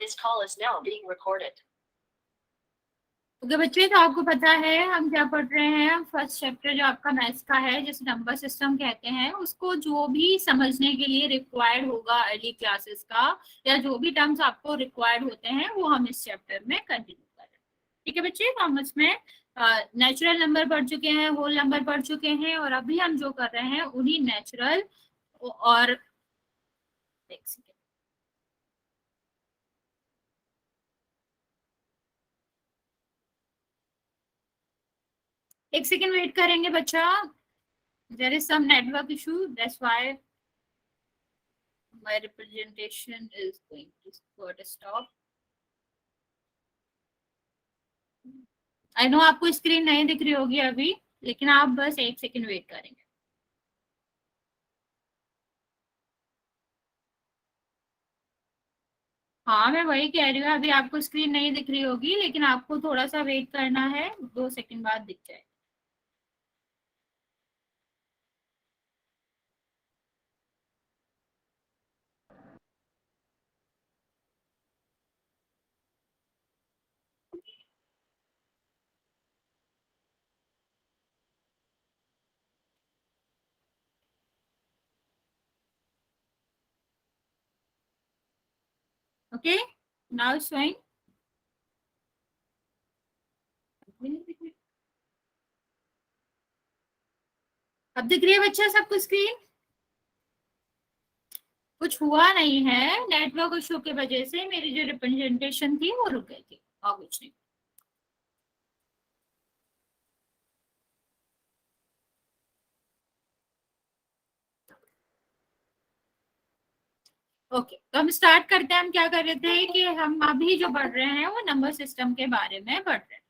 This call is now being recorded. Okay बच्चे, तो आपको पता है हम क्या पढ़ रहे हैं। फर्स्ट चैप्टर जो आपका मैथ्स का है, जिसे नंबर सिस्टम कहते हैं, उसको जो भी समझने के लिए रिक्वायर्ड होगा अर्ली क्लासेस का, या जो भी टर्म्स आपको रिक्वायर्ड होते हैं, वो हम इस चैप्टर में कंटिन्यू कर रहे हैं। ठीक है बच्चे, तो हम इसमें नेचुरल नंबर पढ़ चुके हैं, होल नंबर पढ़ चुके हैं, और अभी हम जो कर रहे हैं उन्हीं नेचुरल और एक सेकेंड वेट करेंगे बच्चा। There is some network issue, that's why my representation is going to stop. I know आपको स्क्रीन नहीं दिख रही होगी अभी, लेकिन आप बस एक सेकंड वेट करेंगे। हाँ, मैं वही कह रही हूँ, अभी आपको स्क्रीन नहीं दिख रही होगी, लेकिन आपको थोड़ा सा वेट करना है, 2 सेकंड बाद दिख जाएगी। Okay, now showing. अब दिख रही है बच्चा सबको स्क्रीन? कुछ हुआ नहीं है, नेटवर्क इशू की वजह से मेरी जो रिप्रेजेंटेशन थी वो रुक गई थी, और कुछ नहीं। ओके, तो हम स्टार्ट करते हैं। हम क्या कर रहे थे कि हम अभी जो पढ़ रहे हैं वो नंबर सिस्टम के बारे में पढ़ रहे हैं।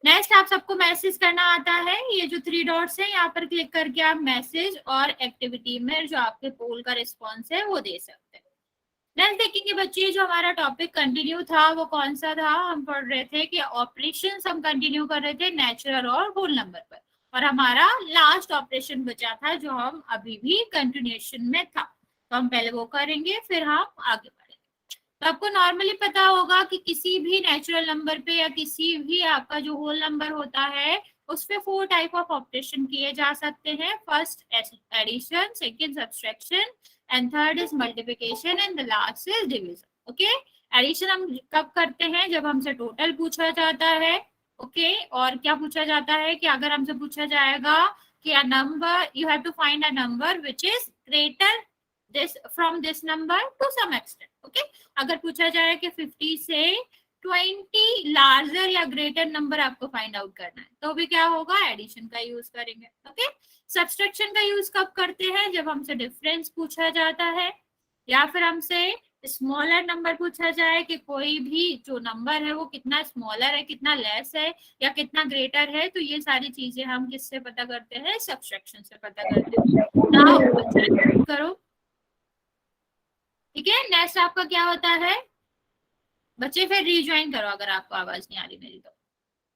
नेक्स्ट, आप सबको मैसेज करना आता है। ये जो 3 डॉट्स है, यहाँ पर क्लिक करके आप मैसेज और एक्टिविटी में जो आपके पोल का रिस्पॉन्स है वो दे सकते हैं। नेक्स्ट देखेंगे बच्चे, जो हमारा टॉपिक कंटिन्यू था वो कौन सा था। हम पढ़ रहे थे कि ऑपरेशंस हम कंटिन्यू कर रहे थे नेचुरल और होल नंबर पर, और हमारा लास्ट ऑपरेशन बचा था जो हम अभी भी कंटिन्यूएशन में था, तो हम पहले वो करेंगे, फिर हम आगे बढ़ेंगे। तो आपको नॉर्मली पता होगा कि किसी भी नेचुरल नंबर पे या किसी भी आपका जो होल नंबर होता है उस पे 4 टाइप ऑफ ऑपरेशन किए जा सकते हैं। First addition, second subtraction, and third is multiplication, and the last is division. Okay, addition हम कब करते हैं? जब हमसे टोटल पूछा जाता है। ओके, और क्या पूछा जाता है कि अगर हमसे पूछा जाएगा कि a number, you have to find a number which is greater this from this number to some extent. Okay, अगर पूछा जाए कि 50 से 20 लार्जर या ग्रेटर नंबर आपको फाइंड आउट करना है, तो भी क्या होगा? एडिशन का यूज करेंगे। ओके, सब्सट्रैक्शन का यूज कब करते हैं? जब हमसे डिफरेंस पूछा जाता है, या फिर हमसे स्मॉलर नंबर पूछा जाए कि कोई भी जो नंबर है वो कितना स्मॉलर है, कितना लेस है, या कितना ग्रेटर है। तो ये सारी चीजें हम किससे पता करते हैं? सब्सट्रैक्शन से पता करते हैं। नाउ करो। ठीक है, नेक्स्ट आपका क्या होता है बच्चे? फिर रिज्वाइन करो अगर आपको आवाज नहीं आ रही मेरी तो।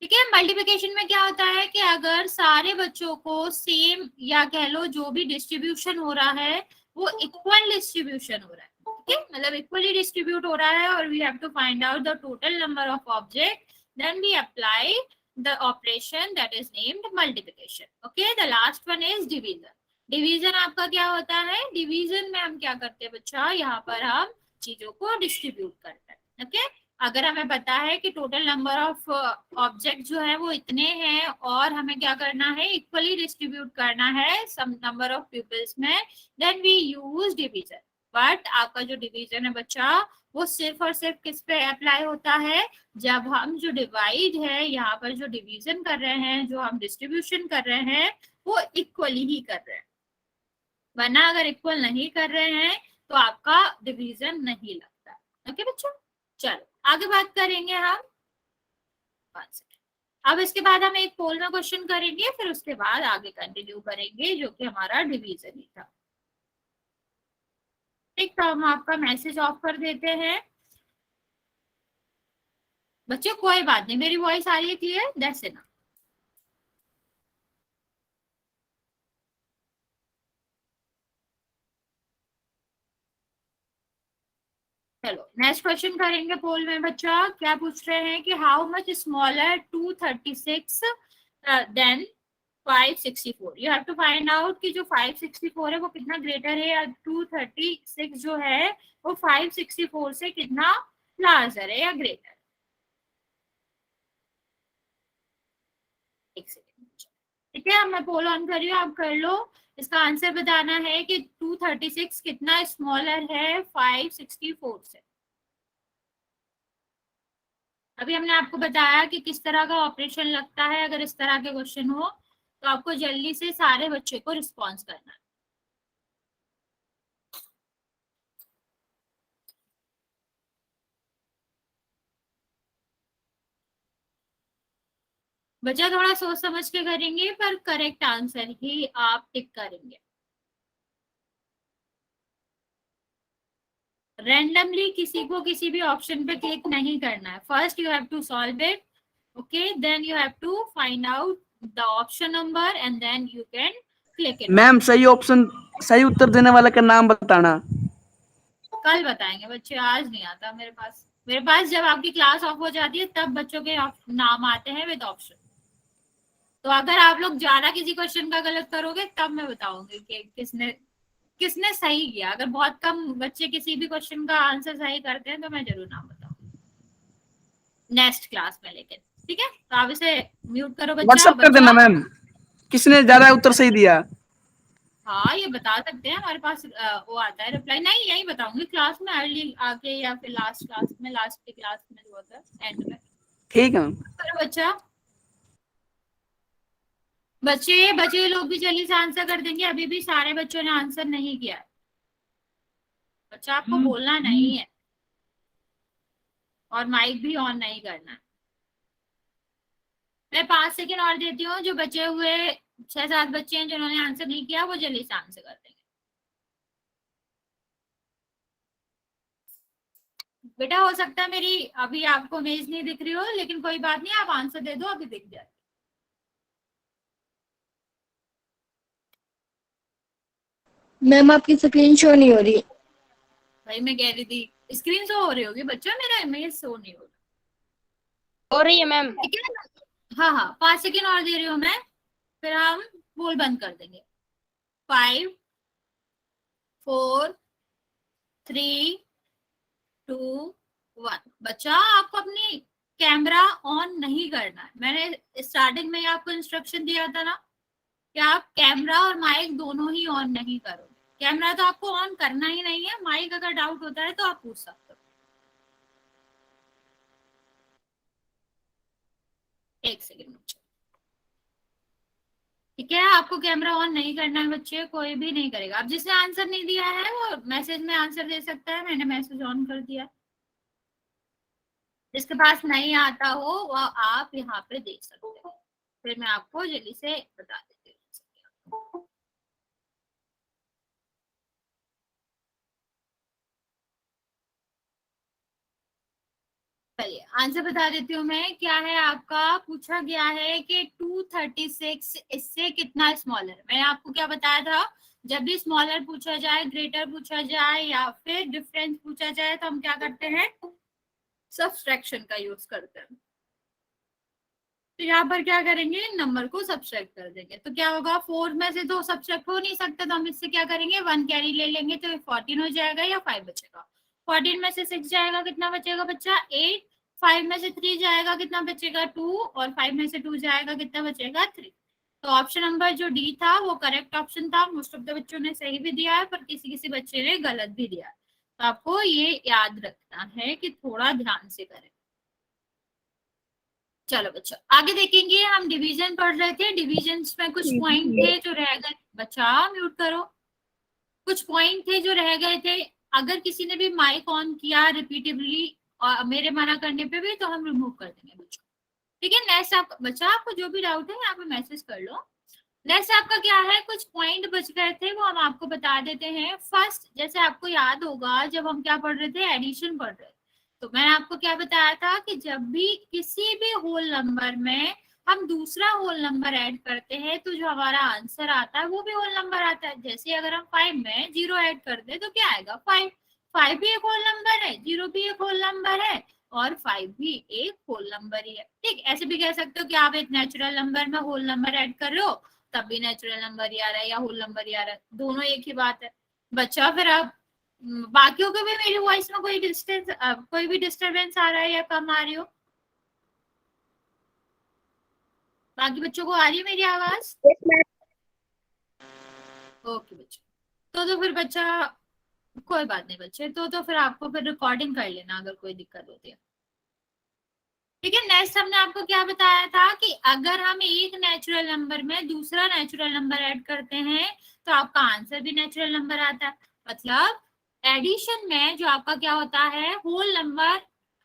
ठीक है, मल्टीप्लिकेशन में क्या होता है कि अगर सारे बच्चों को सेम, या कह लो जो भी डिस्ट्रीब्यूशन हो रहा है वो इक्वल डिस्ट्रीब्यूशन हो रहा है। ठीक है, मतलब इक्वली डिस्ट्रीब्यूट हो रहा है, और we have to find out the total number of object, then we apply the operation that is named multiplication. Okay, the last one is division. Division आपका क्या होता है? डिवीजन में हम क्या करते हैं बच्चा? यहाँ पर हम चीजों को डिस्ट्रीब्यूट करते हैं। ओके, अगर हमें पता है कि टोटल नंबर ऑफ ऑब्जेक्ट जो है वो इतने हैं, और हमें क्या करना है? इक्वली डिस्ट्रीब्यूट करना है सम नंबर ऑफ पीपल्स में, then we use division. But आपका जो डिवीजन है बच्चा, वो सिर्फ और सिर्फ किस पे अप्लाई होता है? जब हम जो डिवाइड है, यहाँ पर जो डिवीजन कर रहे हैं, जो हम डिस्ट्रीब्यूशन कर रहे हैं, वो इक्वली ही कर रहे हैं। वरना अगर इक्वल नहीं कर रहे हैं तो आपका डिवीजन नहीं लगता। ओके बच्चों, चलो आगे बात करेंगे हम। अब इसके बाद हम एक पोल में क्वेश्चन करेंगे, फिर उसके बाद आगे कंटिन्यू करेंगे जो कि हमारा डिवीजन ही था। ठीक, तो हम आपका मैसेज ऑफ कर देते हैं। बच्चों कोई बात नहीं, मेरी वॉइस आ रही है क्लियर? That's enough. चलो नेक्स्ट क्वेश्चन करेंगे पोल में बच्चा। क्या पूछ रहे हैं कि how much smaller 236 than 564। You have to find out कि जो 564 है वो कितना ग्रेटर है, या 236 जो है वो 564 से कितना लार्जर है या ग्रेटर। एक सेकेंड, ठीक है, मैं पोल ऑन कर रही हूँ, आप कर लो। इसका आंसर बताना है कि 236 कितना स्मॉलर है 564 से। अभी हमने आपको बताया कि किस तरह का ऑपरेशन लगता है अगर इस तरह के क्वेश्चन हो, तो आपको जल्दी से सारे बच्चे को रिस्पॉन्स करना है। बच्चा थोड़ा सोच समझ के करेंगे, पर करेक्ट आंसर ही आप टिक करेंगे। रैंडमली किसी को किसी भी ऑप्शन पे क्लिक नहीं करना है। First you have to solve it, okay, then you have to find out the option number and then you can click it. Ma'am सही उत्तर देने वाले का नाम बताना। कल बताएंगे बच्चे, आज नहीं आता मेरे पास। मेरे पास जब आपकी क्लास ऑफ हो जाती है तब बच्चों के नाम आते हैं विद ऑप्शन। तो अगर आप लोग ज्यादा किसी क्वेश्चन का गलत करोगे तब मैं बताऊंगी कि किसने किसने सही किया। अगर बहुत कम बच्चे किसी भी क्वेश्चन का आंसर सही करते हैं तो मैं जरूर नाम बताऊंगी नेक्स्ट क्लास में, लेकिन ठीक है। तो आप इसे म्यूट करो बच्चा। व्हाट्सएप कर देना मैम, किसने ज्यादा उत्तर सही दिया। हाँ ये बता सकते हैं, हमारे पास वो आता है रिप्लाई। नहीं यही बताऊंगी क्लास में, अर्ली आके या फिर लास्ट क्लास में, लास्ट की क्लास में जो होता है एंड में। ठीक है मैम। करो बच्चा। बच्चे लोग भी जल्दी से आंसर कर देंगे। अभी भी सारे बच्चों ने आंसर नहीं किया है। बच्चा आपको बोलना नहीं है और माइक भी ऑन नहीं करना है। मैं 5 सेकेंड और देती हूँ। जो बचे हुए 6-7 बच्चे हैं जिन्होंने आंसर नहीं किया वो जल्दी से आंसर कर देंगे। बेटा हो सकता है मेरी अभी आपको इमेज नहीं दिख रही हो, लेकिन कोई बात नहीं, आप आंसर दे दो, अभी दिख जाए। मैम आपकी स्क्रीन शो नहीं हो रही। भाई मैं कह रही थी स्क्रीन शो हो रही होगी बच्चा, मेरा इमेज शो नहीं हो रहा। हो रही है मैम। ठीक है ना? हाँ हाँ 5 सेकेंड और दे रही हूँ मैं, फिर हम पोल बंद कर देंगे। 5 4 3 2 1। बच्चा आपको अपनी कैमरा ऑन नहीं करना है। मैंने स्टार्टिंग में आपको इंस्ट्रक्शन दिया था ना कि आप कैमरा और माइक दोनों ही ऑन नहीं करोगे। कैमरा तो आपको ऑन करना ही नहीं है, माइक अगर डाउट होता है तो आप पूछ सकते हो। एक सेकेंड, ठीक है, आपको कैमरा ऑन नहीं करना है बच्चे, कोई भी नहीं करेगा। अब जिसने आंसर नहीं दिया है वो मैसेज में आंसर दे सकता है, मैंने मैसेज ऑन कर दिया। जिसके पास नहीं आता हो वह आप यहाँ पे देख सकते हो, फिर मैं आपको जल्दी से बता देती हूँ। चलिए आंसर बता देती हूँ मैं। क्या है आपका, पूछा गया है कि 236 इससे कितना स्मॉलर। मैंने आपको क्या बताया था, जब भी स्मॉलर पूछा जाए, ग्रेटर पूछा जाए या फिर डिफरेंस पूछा जाए तो हम क्या करते हैं, सब्सट्रैक्शन का यूज करते हैं। तो यहाँ पर क्या करेंगे, नंबर को सब्सट्रैक्ट कर देंगे। तो क्या होगा, 4 में से तो सब्सट्रैक्ट हो नहीं सकता, तो हम इससे क्या करेंगे, 1 कैरी ले लेंगे तो 14 हो जाएगा या 5 बचेगा। 14 में से 6 जाएगा, कितना बचेगा बच्चा 8। 5 में से 3 जाएगा, कितना बचेगा 2। और 5 में से 2 जाएगा, कितना बचेगा 3। तो ऑप्शन नंबर जो डी था वो करेक्ट ऑप्शन था। मोस्ट ऑफ द बच्चों ने सही भी दिया है, पर किसी किसी बच्चे ने गलत भी दिया है। तो आपको ये याद रखना है कि थोड़ा ध्यान से करें। चलो बच्चा आगे देखेंगे। हम डिवीजन पढ़ रहे थे, डिवीजन में कुछ पॉइंट थे जो रह गए। बच्चा म्यूट करो। कुछ पॉइंट थे जो रह गए थे। अगर किसी ने भी माइक ऑन किया रिपीटेडली और मेरे मना करने पे भी, तो हम रिमूव कर देंगे बच्चों। ठीक है, नेक्स्ट आप बच्चा आपको जो भी डाउट है यहाँ पे मैसेज कर लो। नेक्स्ट आपका क्या है, कुछ पॉइंट बच गए थे वो हम आपको बता देते हैं। फर्स्ट, जैसे आपको याद होगा जब हम क्या पढ़ रहे थे, एडिशन पढ़ रहे थे, तो मैंने आपको क्या बताया था कि जब भी किसी भी होल नंबर में हम दूसरा होल नंबर ऐड करते हैं तो जो हमारा आंसर आता है वो भी होल नंबर आता है। जैसे अगर हम 5 में 0 ऐड कर दे तो क्या आएगा 5। 5 भी एक होल नंबर है, 0 भी एक होल नंबर है और 5 भी एक होल नंबर ही है। ठीक, ऐसे भी कह सकते हो कि आप एक नेचुरल नंबर में होल नंबर ऐड कर रहे हो तब भी नेचुरल नंबर ही आ रहा है या होल नंबर ही आ रहा है, दोनों एक ही बात है बच्चा। फिर अब बाकियों को भी मेरी वॉइस में कोई भी डिस्टरबेंस आ रहा है या कम आ रही हो? बाकी बच्चों को आ रही है मेरी आवाज? ओके बच्चों, तो फिर बच्चा कोई बात नहीं बच्चे, तो फिर आपको फिर रिकॉर्डिंग कर लेना अगर कोई दिक्कत होती है। ठीक है, नेक्स्ट हमने आपको क्या बताया था कि अगर हम एक नेचुरल नंबर में दूसरा नेचुरल नंबर ऐड करते हैं तो आपका आंसर भी नेचुरल नंबर आता है। मतलब एडिशन में जो आपका क्या होता है, होल नंबर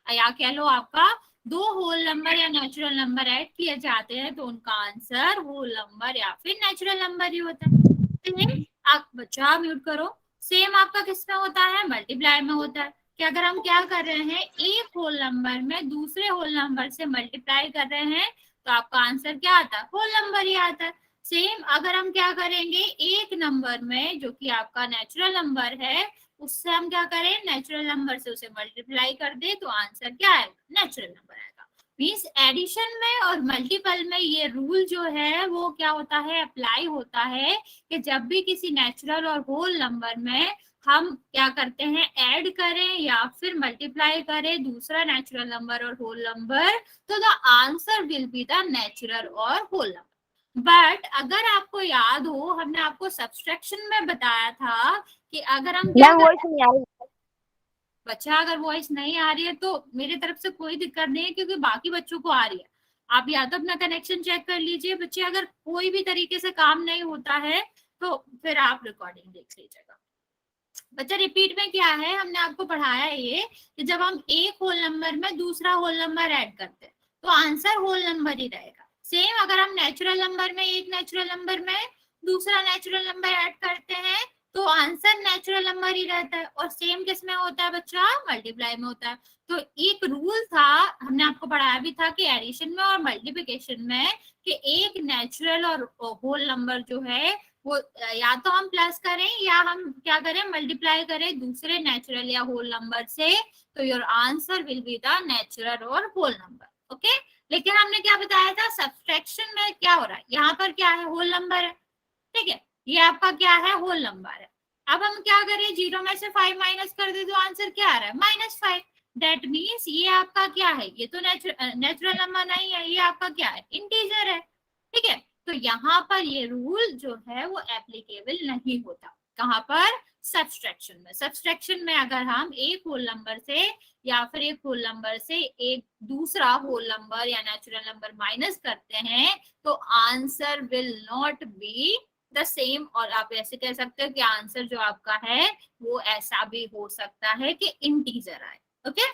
या कह लो आपका दो होल नंबर या नेचुरल नंबर ऐड किए जाते हैं तो उनका आंसर होल नंबर या फिर नेचुरल नंबर ही होता है। आप बच्चा म्यूट करो। सेम आपका किसमें होता है, मल्टीप्लाई में होता है कि अगर हम क्या कर रहे हैं, एक होल नंबर में दूसरे होल नंबर से मल्टीप्लाई कर रहे हैं तो आपका आंसर क्या आता है, होल नंबर ही आता है। सेम अगर हम क्या करेंगे, एक नंबर में जो कि आपका नेचुरल नंबर है उससे हम क्या करें, नेचुरल नंबर से उसे मल्टीप्लाई कर दे तो आंसर क्या आएगा, नेचुरल नंबर आएगा। मीन्स एडिशन में और मल्टीपल में ये रूल जो है वो क्या होता है, अप्लाई होता है कि जब भी किसी नेचुरल और होल नंबर में हम क्या करते हैं, ऐड करें या फिर मल्टीप्लाई करें दूसरा नेचुरल नंबर और होल नंबर, तो the answer will be the natural और होल नंबर। बट अगर आपको याद हो, हमने आपको सब्सट्रैक्शन में बताया था कि अगर हम क्या बच्चा अगर वॉइस नहीं आ रही है तो मेरी तरफ से कोई दिक्कत नहीं है क्योंकि बाकी बच्चों को आ रही है। आप या तो अपना कनेक्शन चेक कर लीजिए बच्चे, अगर कोई भी तरीके से काम नहीं होता है तो फिर आप रिकॉर्डिंग देख लीजिएगा। बच्चा रिपीट में क्या है, हमने आपको पढ़ाया ये कि जब हम एक होल नंबर में दूसरा होल नंबर ऐड करते हैं तो आंसर होल नंबर ही रहेगा। सेम अगर हम नेचुरल नंबर में एक नेचुरल नंबर में दूसरा नेचुरल नंबर ऐड करते हैं तो आंसर नेचुरल नंबर ही रहता है। और सेम किस में होता है बच्चा, मल्टीप्लाई में होता है। तो एक रूल था, हमने आपको पढ़ाया भी था कि एडिशन में और मल्टीप्लिकेशन में कि एक नेचुरल और होल नंबर जो है वो या तो हम प्लस करें या हम क्या करें, मल्टीप्लाई करें दूसरे नेचुरल या होल नंबर से, तो your answer will be the natural और होल नंबर। ओके, लेकिन हमने क्या बताया था, सब्सट्रैक्शन में क्या हो रहा है, यहाँ पर क्या है, होल नंबर है। ठीक है, ये आपका क्या है, होल नंबर है। अब हम क्या करें, 0 में से 5 माइनस कर दे तो आंसर क्या आ रहा है, -5। दैट मीन्स ये आपका क्या है, ये तो नेचुरल नंबर नहीं है, ये आपका क्या है, इंटीजर है। ठीक है, तो यहाँ पर ये रूल जो है वो एप्लीकेबल नहीं होता। कहाँ पर, सब्सट्रैक्शन में। सब्सट्रैक्शन में अगर हम एक होल नंबर से या फिर एक होल नंबर से एक दूसरा होल नंबर या नेचुरल नंबर माइनस करते हैं तो answer will not be the same. और आप ऐसे कह सकते हो कि आंसर जो आपका है वो ऐसा भी हो सकता है कि इंटीजर आए। ओके,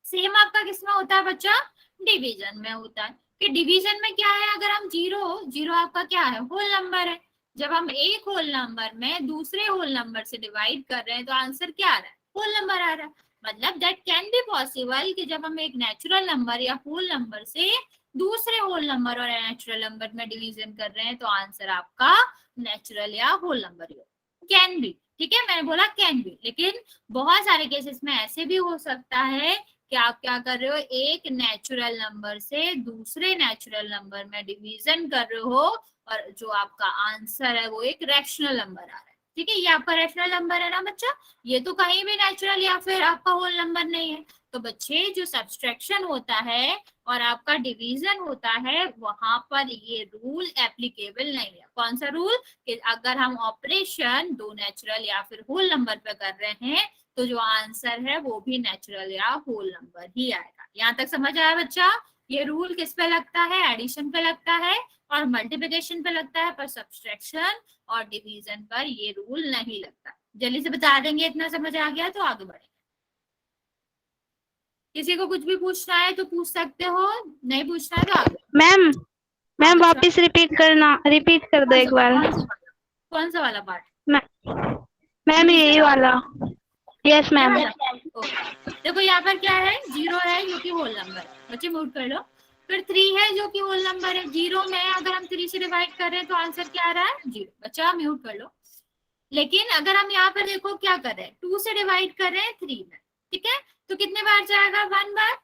सेम आपका किसमें होता है बच्चा, डिवीजन में होता है। कि डिवीजन में क्या है, अगर हम जीरो आपका क्या है, होल नंबर है। जब हम एक होल नंबर में दूसरे होल नंबर से डिवाइड कर रहे हैं तो आंसर क्या आ रहा है, होल नंबर आ रहा है। मतलब दैट कैन बी पॉसिबल कि जब हम एक नेचुरल नंबर या होल नंबर से दूसरे होल नंबर और नेचुरल नंबर में डिवीजन कर रहे हैं तो आंसर आपका नेचुरल या होल नंबर ही हो, कैन बी। ठीक है, मैंने बोला कैन बी, लेकिन बहुत सारे केसेस में ऐसे भी हो सकता है कि आप क्या कर रहे हो, एक नेचुरल नंबर से दूसरे नेचुरल नंबर में डिवीजन कर रहे हो और जो आपका आंसर है वो एक रैशनल नंबर आ रहा है। ठीक है, ये आपका रैशनल नंबर है ना बच्चा, ये तो कहीं भी नेचुरल या फिर आपका होल नंबर नहीं है। तो बच्चे जो सब्सट्रैक्शन होता है और आपका डिवीजन होता है वहां पर ये रूल एप्लीकेबल नहीं है। कौन सा रूल, कि अगर हम ऑपरेशन दो नेचुरल या फिर होल नंबर पे कर रहे हैं तो जो आंसर है वो भी नेचुरल या होल नंबर ही आएगा। यहाँ तक समझ आया बच्चा, ये रूल किस पे लगता है, एडिशन पे लगता है और मल्टीप्लिकेशन पे लगता है, पर सब्सट्रैक्शन और डिवीजन पर ये रूल नहीं लगता। जल्दी से बता देंगे, इतना समझ आ गया तो आगे बढ़े। किसी को कुछ भी पूछना है तो पूछ सकते हो, नहीं पूछना है तो आगे। मैम वापस रिपीट कर दो एक बार। कौन सा वाला पार्ट, मैम यही वाला। Yes ma'am. देखो यहाँ पर क्या है, 0 है जो कि होल नंबर है, बच्चे म्यूट कर लो। फिर 3 है जो कि होल नंबर है। 0 में अगर हम 3 से डिवाइड कर रहे हैं तो आंसर क्या आ रहा है, 0। बच्चा म्यूट कर लो। लेकिन अगर हम यहाँ पर देखो क्या कर रहे हैं, 2 से डिवाइड कर रहे हैं 3 में। ठीक है, कितने बार जाएगा? 1 बार।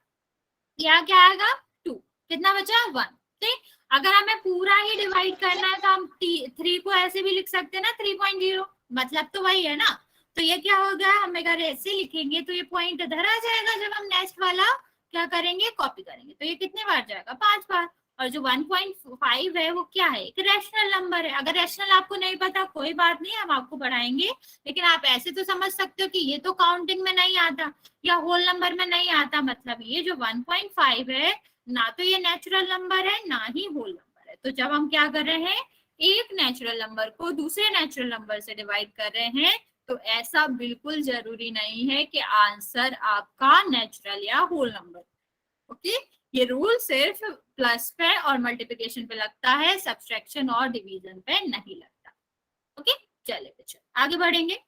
यहाँ क्या आएगा? 2। कितना बचा? 1। ठीक, अगर हमें पूरा ही डिवाइड करना है तो हम 3 को ऐसे भी लिख सकते हैं ना, 3.0, मतलब तो वही है ना। तो ये क्या होगा, हम अगर ऐसे लिखेंगे तो ये पॉइंट इधर आ जाएगा, जब हम नेक्स्ट वाला क्या करेंगे, कॉपी करेंगे। तो ये कितने बार जाएगा? 5 बार। और जो 1.5 है वो क्या है? एक रैशनल नंबर है। अगर रैशनल आपको नहीं पता कोई बात नहीं, हम आपको पढ़ाएंगे, लेकिन आप ऐसे तो समझ सकते हो कि ये तो काउंटिंग में नहीं आता या होल नंबर में नहीं आता। मतलब ये जो 1.5 है ना तो ये नेचुरल नंबर है ना ही होल नंबर है। तो जब हम क्या कर रहे हैं, एक नेचुरल नंबर को दूसरे नेचुरल नंबर से डिवाइड कर रहे हैं, तो ऐसा बिल्कुल जरूरी नहीं है कि आंसर आपका नेचुरल या होल नंबर। ओके, ये रूल सिर्फ प्लस पे और मल्टीप्लिकेशन पे लगता है, सब्ट्रैक्शन और डिवीजन पे नहीं लगता। ओके, चलिए बच्चे आगे बढ़ेंगे।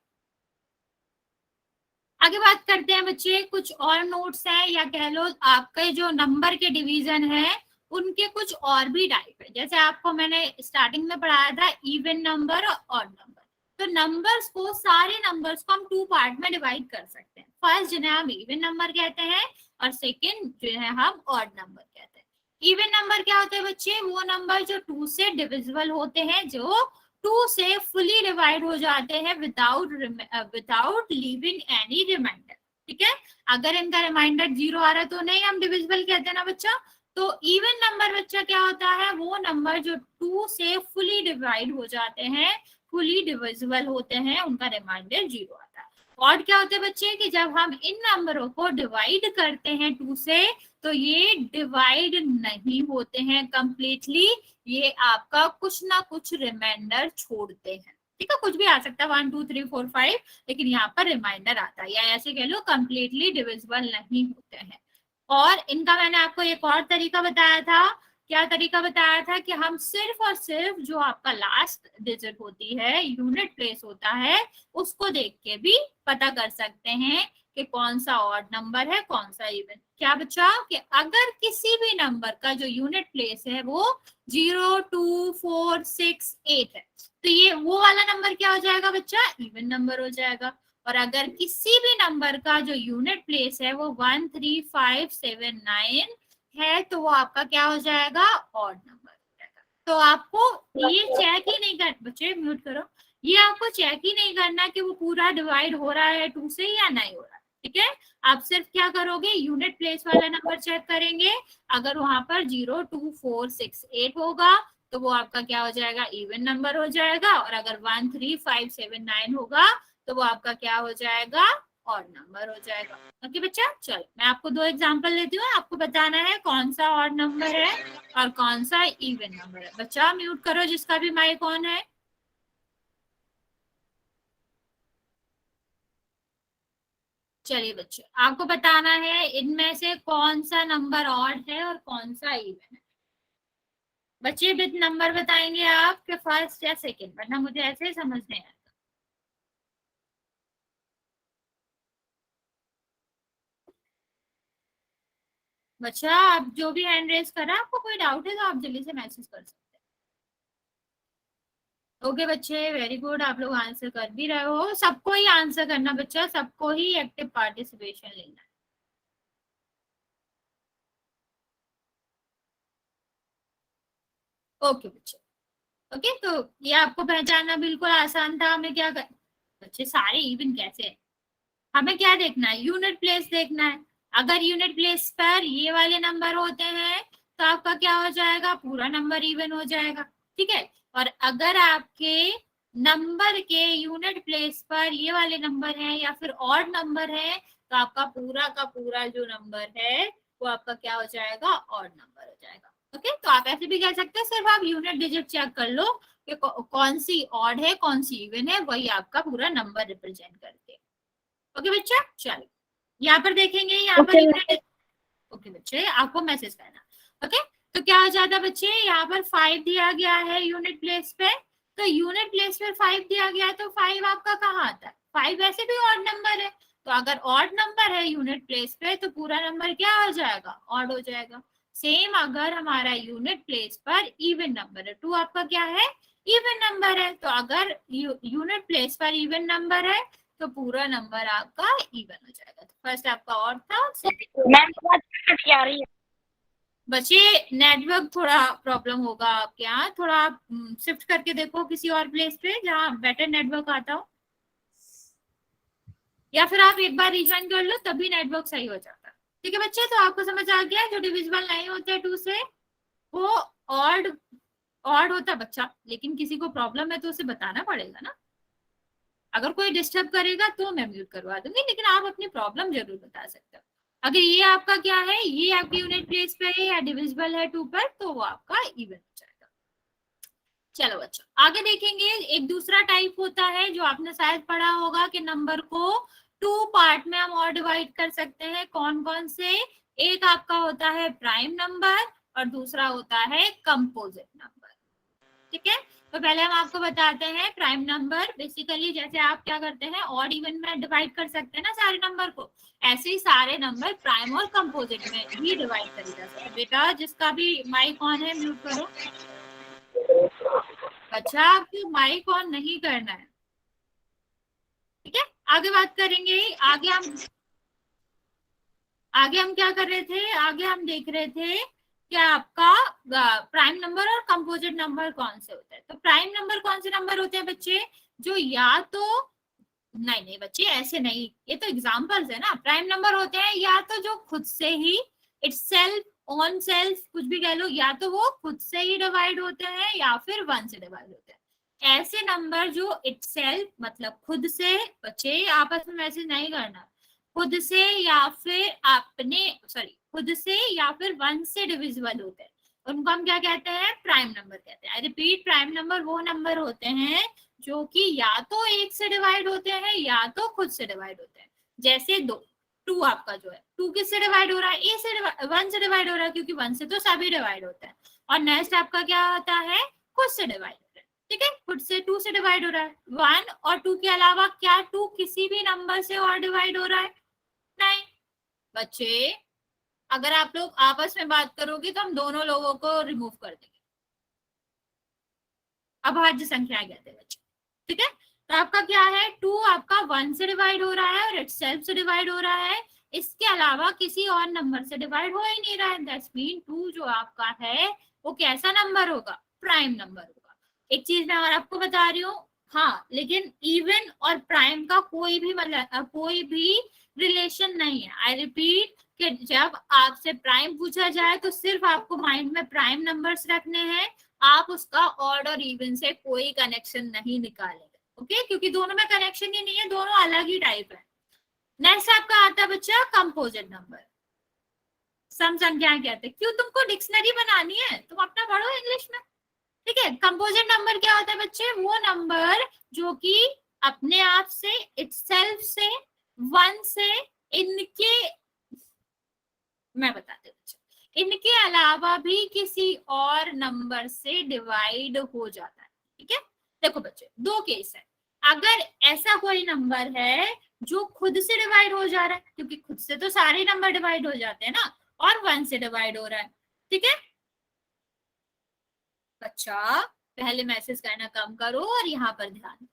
आगे बात करते हैं बच्चे, कुछ और नोट्स हैं या कह लो आपके जो नंबर के डिवीजन है उनके कुछ और भी टाइप है। जैसे आपको मैंने स्टार्टिंग में पढ़ाया था इवन नंबर और ऑड नंबर। तो नंबर्स को, सारे नंबर्स को हम 2 पार्ट में डिवाइड कर सकते हैं। फर्स्ट जिन्हें हम इवन नंबर कहते हैं और सेकेंड जो है हम ऑड नंबर कहते हैं। इवन नंबर क्या होते हैं बच्चे? वो नंबर जो 2 से डिविजिबल होते हैं, जो 2 से फुली डिवाइड हो जाते हैं विदाउट लीविंग एनी रिमाइंडर। ठीक है, अगर इनका रिमाइंडर 0 आ रहा है तो नहीं हम डिविजिबल कहते हैं ना बच्चा। तो इवन नंबर बच्चा क्या होता है? वो नंबर जो 2 से फुली डिवाइड हो जाते हैं, फुली डिविजिबल होते हैं, उनका रिमाइंडर 0 आता है। ऑड क्या होते हैं बच्चे? कि जब हम इन नंबरों को डिवाइड करते हैं 2 से, तो ये डिवाइड नहीं होते हैं कंप्लीटली, ये आपका कुछ ना कुछ रिमाइंडर छोड़ते हैं। ठीक है, कुछ भी आ सकता है 1 2 3 4 5, लेकिन यहाँ पर रिमाइंडर आता है, या ऐसे कह लो कंप्लीटली डिविजिबल नहीं होते हैं। और इनका मैंने आपको एक और तरीका बताया था। क्या तरीका बताया था? कि हम सिर्फ और सिर्फ जो आपका लास्ट डिजिट होती है, यूनिट प्लेस होता है, उसको देख के भी पता कर सकते हैं कि कौन सा ऑड नंबर है, कौन सा इवन। क्या बच्चा? कि अगर किसी भी नंबर का जो यूनिट प्लेस है वो 0 2 4 6 8 है, तो ये वो वाला नंबर क्या हो जाएगा बच्चा? इवन नंबर हो जाएगा। और अगर किसी भी नंबर का जो यूनिट प्लेस है वो 1 3 5 7 9 है, तो वो आपका क्या हो जाएगा? ऑड नंबर हो जाएगा। तो आपको ये चेक ही नहीं कर, बच्चे म्यूट करो, ये आपको चेक ही नहीं करना कि वो पूरा डिवाइड हो रहा है 2 से या नहीं हो रहा है। ठीक है, आप सिर्फ क्या करोगे? यूनिट प्लेस वाला नंबर चेक करेंगे। अगर वहां पर 0 2 4 6 8 होगा तो वो आपका क्या हो जाएगा? इवन नंबर हो जाएगा। और अगर 1 3 5 7 9 होगा तो वो आपका क्या हो जाएगा? ऑड नंबर हो जाएगा। ओके बच्चा, चलो मैं आपको 2 एग्जांपल देती हूँ, आपको बताना है कौन सा ऑड नंबर है और कौन सा इवन नंबर है। बच्चा म्यूट करो जिसका भी माइक ऑन है। चलिए बच्चे, आपको बताना है इनमें से कौन सा नंबर ऑड है और कौन सा इवन है। बच्चे विद नंबर बताएंगे आप कि फर्स्ट या सेकंड, वरना मुझे ऐसे ही समझ नहीं आता। बच्चा आप जो भी हैंड रेज करा, आपको कोई डाउट है तो आप जल्दी से मैसेज कर सकते हैं। ओके बच्चे, वेरी गुड, आप लोग आंसर कर भी रहे हो। सबको ही आंसर करना बच्चा, सबको ही एक्टिव पार्टिसिपेशन लेना है। ओके बच्चे, ओके तो ये आपको पहचानना बिल्कुल आसान था। हमें क्या कर, बच्चे सारे इवन कैसे है, हमें क्या देखना है? यूनिट प्लेस देखना है। अगर यूनिट प्लेस पर ये वाले नंबर होते हैं तो आपका क्या हो जाएगा? पूरा नंबर इवन हो जाएगा। ठीक है, और अगर आपके नंबर के यूनिट प्लेस पर ये वाले नंबर हैं या फिर ऑड नंबर है, तो आपका पूरा का पूरा जो नंबर है वो आपका क्या हो जाएगा? ऑड नंबर हो जाएगा। ओके, तो आप ऐसे भी कह सकते हैं, सिर्फ आप यूनिट डिजिट चेक कर लो कि कौन सी ऑड है कौन सी इवन है, वही आपका पूरा नंबर रिप्रेजेंट करते हैं। ओके बच्चा, चलो यहाँ पर देखेंगे, यहाँ पर ओके बच्चे आपको मैसेज करना। ओके, तो क्या हो जाता बच्चे? यहाँ पर 5 दिया गया है यूनिट प्लेस पे, तो यूनिट प्लेस पे 5 दिया गया, तो 5 आपका कहाँ आता है? 5 वैसे भी ऑड नंबर है, तो अगर ऑड नंबर है यूनिट प्लेस पे तो पूरा नंबर क्या हो जाएगा? ऑड हो जाएगा। सेम अगर हमारा यूनिट प्लेस पर इवन नंबर है, 2 आपका क्या है? इवन नंबर है, तो अगर यूनिट प्लेस पर इवन नंबर है तो पूरा नंबर आपका इवन हो जाएगा। तो फर्स्ट आपका और था, सेकंड मैम बहुत कट आ रही है। बच्चे नेटवर्क थोड़ा प्रॉब्लम होगा आपके यहाँ, थोड़ा आप शिफ्ट करके देखो किसी और प्लेस पे जहाँ बेटर नेटवर्क आता हो, या फिर आप एक बार रिज्वाइन कर लो तभी नेटवर्क सही हो जाता है। ठीक है बच्चे, तो आपको समझ आ गया जो डिविजिबल नहीं होते 2 से वो ऑड होता है बच्चा, लेकिन किसी को प्रॉब्लम है तो उसे बताना पड़ेगा ना। अगर कोई डिस्टर्ब करेगा तो मैं म्यूट करवा दूंगी, लेकिन आप अपनी प्रॉब्लम जरूर बता सकते हो। अगर ये आपका क्या है, ये आपकी यूनिट प्लेस पे है या डिविजिबल है 2 पर, तो वो आपका इवन हो जाएगा। चलो बच्चों आगे देखेंगे, एक दूसरा टाइप होता है जो आपने शायद पढ़ा होगा कि नंबर को 2 पार्ट में हम और डिवाइड कर सकते हैं। कौन कौन से? एक आपका होता है प्राइम नंबर और दूसरा होता है कंपोजिट नंबर। ठीक है, तो पहले हम आपको बताते हैं प्राइम नंबर। बेसिकली जैसे आप क्या करते हैं, ऑड इवन में डिवाइड कर सकते हैं ना सारे नंबर को, ऐसे ही सारे नंबर प्राइम और कंपोजिट में भी डिवाइड करे जा सकते हैं। बेटा जिसका भी माइक ऑन है म्यूट करो। अच्छा आपको माइक ऑन नहीं करना है। ठीक है, आगे बात करेंगे। आगे हम क्या कर रहे थे, आगे हम देख रहे थे क्या आपका प्राइम नंबर और कंपोजिट नंबर कौन से होते हैं। तो प्राइम नंबर कौन से नंबर होते हैं बच्चे, जो या तो नहीं बच्चे ऐसे नहीं, ये तो एग्जांपल्स है ना। प्राइम नंबर होते हैं या तो जो खुद से ही इटसेल्फ, ऑन सेल्फ, कुछ भी कह लो, या तो वो खुद से ही डिवाइड होते हैं या फिर 1 से डिवाइड होते हैं। ऐसे नंबर जो इटसेल्फ मतलब खुद से, बच्चे आपस में मैसेज नहीं करना, खुद से या फिर खुद से या फिर 1 से डिविजिबल होते हैं, उनको हम क्या कहते हैं, प्राइम नंबर कहते हैं। आई रिपीट, प्राइम नंबर वो नंबर होते हैं जो कि या तो 1 से डिवाइड होते हैं या तो खुद से डिवाइड होते हैं। जैसे 2 आपका जो है, 2 किससे डिवाइड हो रहा है, 1 से डिवाइड हो रहा है, क्योंकि 1 से तो सभी डिवाइड होता है। और नेक्स्ट आपका क्या होता है, खुद से डिवाइड हो रहा है। ठीक है, खुद से 2 से डिवाइड हो रहा है। 1 और 2 के अलावा क्या 2 किसी भी नंबर से और डिवाइड हो रहा है? नहीं बच्चे, अगर आप लोग आपस में बात करोगे तो हम दोनों लोगों को रिमूव कर देंगे। अभाज्य संख्या कहते हैं बच्चे। ठीक है, तो आपका क्या है, 2 आपका 1 से डिवाइड हो रहा है और इटसेल्फ से डिवाइड हो रहा है, इसके अलावा किसी और नंबर से डिवाइड हो ही नहीं रहा है। दैट्स मीन 2 जो आपका है वो कैसा नंबर होगा, प्राइम नंबर होगा। एक चीज मैं और आपको बता रही हूँ, हाँ, लेकिन इवन और प्राइम का कोई भी रिलेशन नहीं है। आई रिपीट कि जब आपसे प्राइम पूछा जाए तो सिर्फ आपको माइंड में प्राइम नंबर्स रखने हैं, आप उसका ऑड और इवन से कोई कनेक्शन नहीं निकालेंगे। ओके, क्योंकि दोनों में कनेक्शन ही नहीं है, दोनों अलग ही टाइप है। नेक्स्ट आपका आता है बच्चा कंपोजिट नंबर। सम संख्याएं कहते हैं। क्यों, तुमको डिक्शनरी बनानी है, तुम अपना पढ़ो इंग्लिश में। ठीक है, कंपोजिट नंबर क्या होता है बच्चे, वो नंबर जो कि अपने आप से, इटसेल्फ से, 1 से, मैं बताती हूँ, इनके अलावा भी किसी और नंबर से डिवाइड हो जाता है। ठीक है, देखो बच्चे 2 केस है। अगर ऐसा कोई नंबर है जो खुद से डिवाइड हो जा रहा है, क्योंकि खुद से तो सारे नंबर डिवाइड हो जाते हैं ना, और 1 से डिवाइड हो रहा है। ठीक है बच्चा, पहले मैसेज करना कम करो और यहाँ पर ध्यान।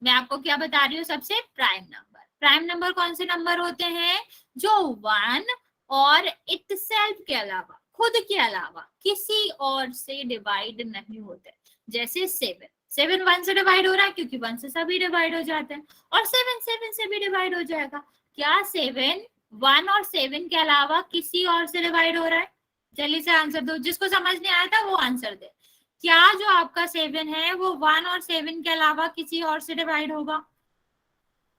मैं आपको क्या बता रही हूँ, सबसे प्राइम नंबर। प्राइम नंबर कौन से नंबर होते हैं, जो 1 और इटसेल्फ के अलावा, खुद के अलावा किसी और से डिवाइड नहीं होते। जैसे 7 1 से डिवाइड हो रहा है, क्योंकि 1 से सभी डिवाइड हो जाते हैं, और 7 7 से भी डिवाइड हो जाएगा। क्या 7 1 और 7 के अलावा किसी और से डिवाइड हो रहा है? जल्दी से आंसर दो, जिसको समझ नहीं आया था वो आंसर दे। क्या जो आपका 7 है वो 1 और 7 के अलावा किसी और से डिवाइड होगा?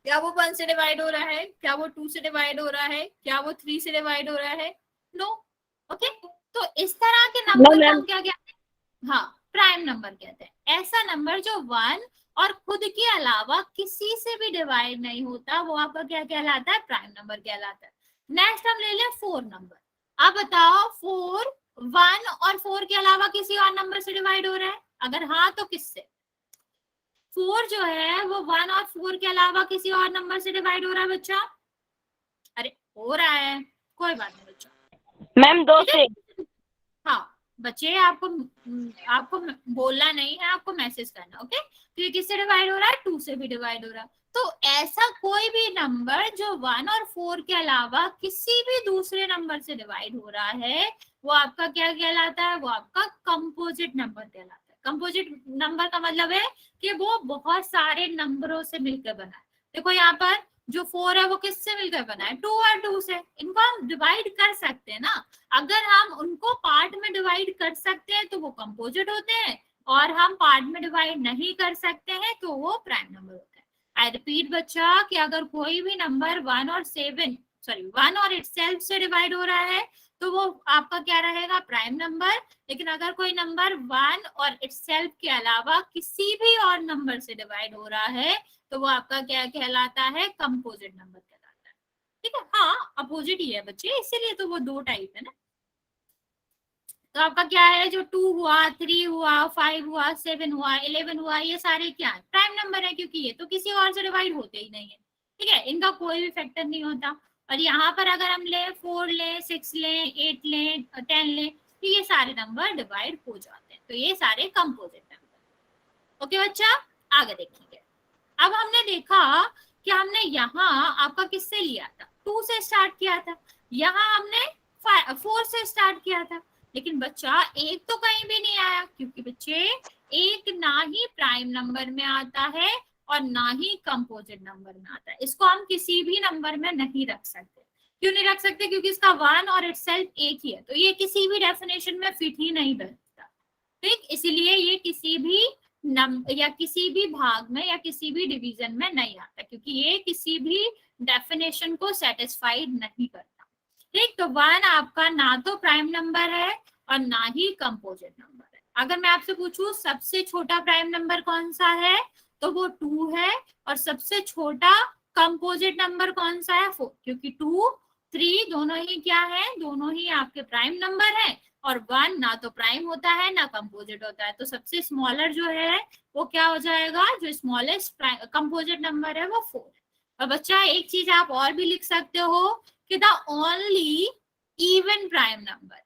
क्या वो 1 से डिवाइड हो रहा है? क्या वो 2 से डिवाइड हो रहा है? क्या वो 3 से डिवाइड हो रहा है? नो। ओके, तो इस तरह के नंबर को हम क्या कहते हैं, हाँ, प्राइम नंबर कहते हैं। ऐसा नंबर जो 1 और खुद के अलावा किसी से भी डिवाइड नहीं होता, वो आपका क्या कहलाता है, प्राइम नंबर कहलाता है। नेक्स्ट हम ले लें 4 नंबर। अब बताओ 4 1 और 4 के अलावा किसी और नंबर से डिवाइड हो रहा है? अगर हाँ तो किससे? 4 जो है वो 1 और 4 के अलावा किसी और नंबर से डिवाइड हो रहा है बच्चा? अरे हो रहा है, कोई बात नहीं बच्चा। मैम 2 से। हाँ बच्चे, आपको बोलना नहीं है, आपको मैसेज करना। ओके, तो ये किससे डिवाइड हो रहा है, 2 से भी डिवाइड हो रहा है। तो ऐसा कोई भी नंबर जो 1 और 4 के अलावा किसी भी दूसरे नंबर से डिवाइड हो रहा है वो आपका क्या कहलाता है, वो आपका कंपोजिट नंबर कहलाता है। कंपोजिट नंबर का मतलब है कि वो बहुत सारे नंबरों से मिलकर बना है। देखो यहाँ पर जो 4 है वो किससे मिलकर बना है, 2 और 2 से। इनको हम डिवाइड कर सकते हैं ना, अगर हम उनको पार्ट में डिवाइड कर सकते हैं तो वो कंपोजिट होते हैं, और हम पार्ट में डिवाइड नहीं कर सकते हैं तो वो प्राइम नंबर होता है। आई रिपीट बच्चा कि अगर कोई भी नंबर 1 और इटसेल्फ से डिवाइड हो रहा है तो वो आपका क्या रहेगा, प्राइम नंबर। लेकिन अगर कोई नंबर 1 और इटसेल्फ के अलावा किसी भी और नंबर से डिवाइड हो रहा है तो वो आपका क्या कहलाता है, कंपोजिट नंबर कहलाता है। ठीक है, हाँ अपोजिट ही है बच्चे, इसीलिए तो वो 2 टाइप है ना। तो आपका क्या है, जो 2 हुआ, 3 हुआ, 5 हुआ, 7 हुआ, 11 हुआ, ये सारे क्या है, प्राइम नंबर है, क्योंकि ये तो किसी और से डिवाइड होते ही नहीं है। ठीक है, इनका कोई भी फैक्टर नहीं होता। और यहाँ पर अगर हम ले 4 लें, 6 लें, 8 लें, 10 लें, तो ये सारे नंबर डिवाइड हो जाते हैं, तो ये सारे कंपोजिट नंबर। ओके बच्चा, आगे देखेंगे। अब हमने देखा कि हमने यहाँ आपका किससे लिया था, 2 से स्टार्ट किया था, यहाँ हमने 4 से स्टार्ट किया था। लेकिन बच्चा एक तो कहीं भी नहीं आया, क्योंकि बच्चे एक ना ही प्राइम नंबर में आता है और ना ही कंपोजिट नंबर में आता है। इसको हम किसी भी नंबर में नहीं रख सकते। क्यों नहीं रख सकते, क्योंकि इसका 1 और इटसेल्फ एक ही है, तो ये किसी भी डेफिनेशन में फिट ही नहीं बैठता। ठीक, इसीलिए ये किसी भी या किसी भी भाग में या किसी भी डिवीजन में नहीं आता, क्योंकि ये किसी भी डेफिनेशन को सेटिस्फाइड नहीं करता। ठीक, तो 1 आपका ना तो प्राइम नंबर है और ना ही कंपोजिट नंबर है। अगर मैं आपसे पूछूं सबसे छोटा प्राइम नंबर कौन सा है, तो वो 2 है, और सबसे छोटा कंपोजिट नंबर कौन सा है, 4, क्योंकि 2, 3 दोनों ही क्या है, दोनों ही आपके प्राइम नंबर है, और 1 ना तो प्राइम होता है ना कंपोजिट होता है, तो सबसे स्मॉलर जो है वो क्या हो जाएगा, जो स्मॉलेस्ट कंपोजिट नंबर है वो 4 है। और बच्चा एक चीज आप और भी लिख सकते हो कि the only even prime number,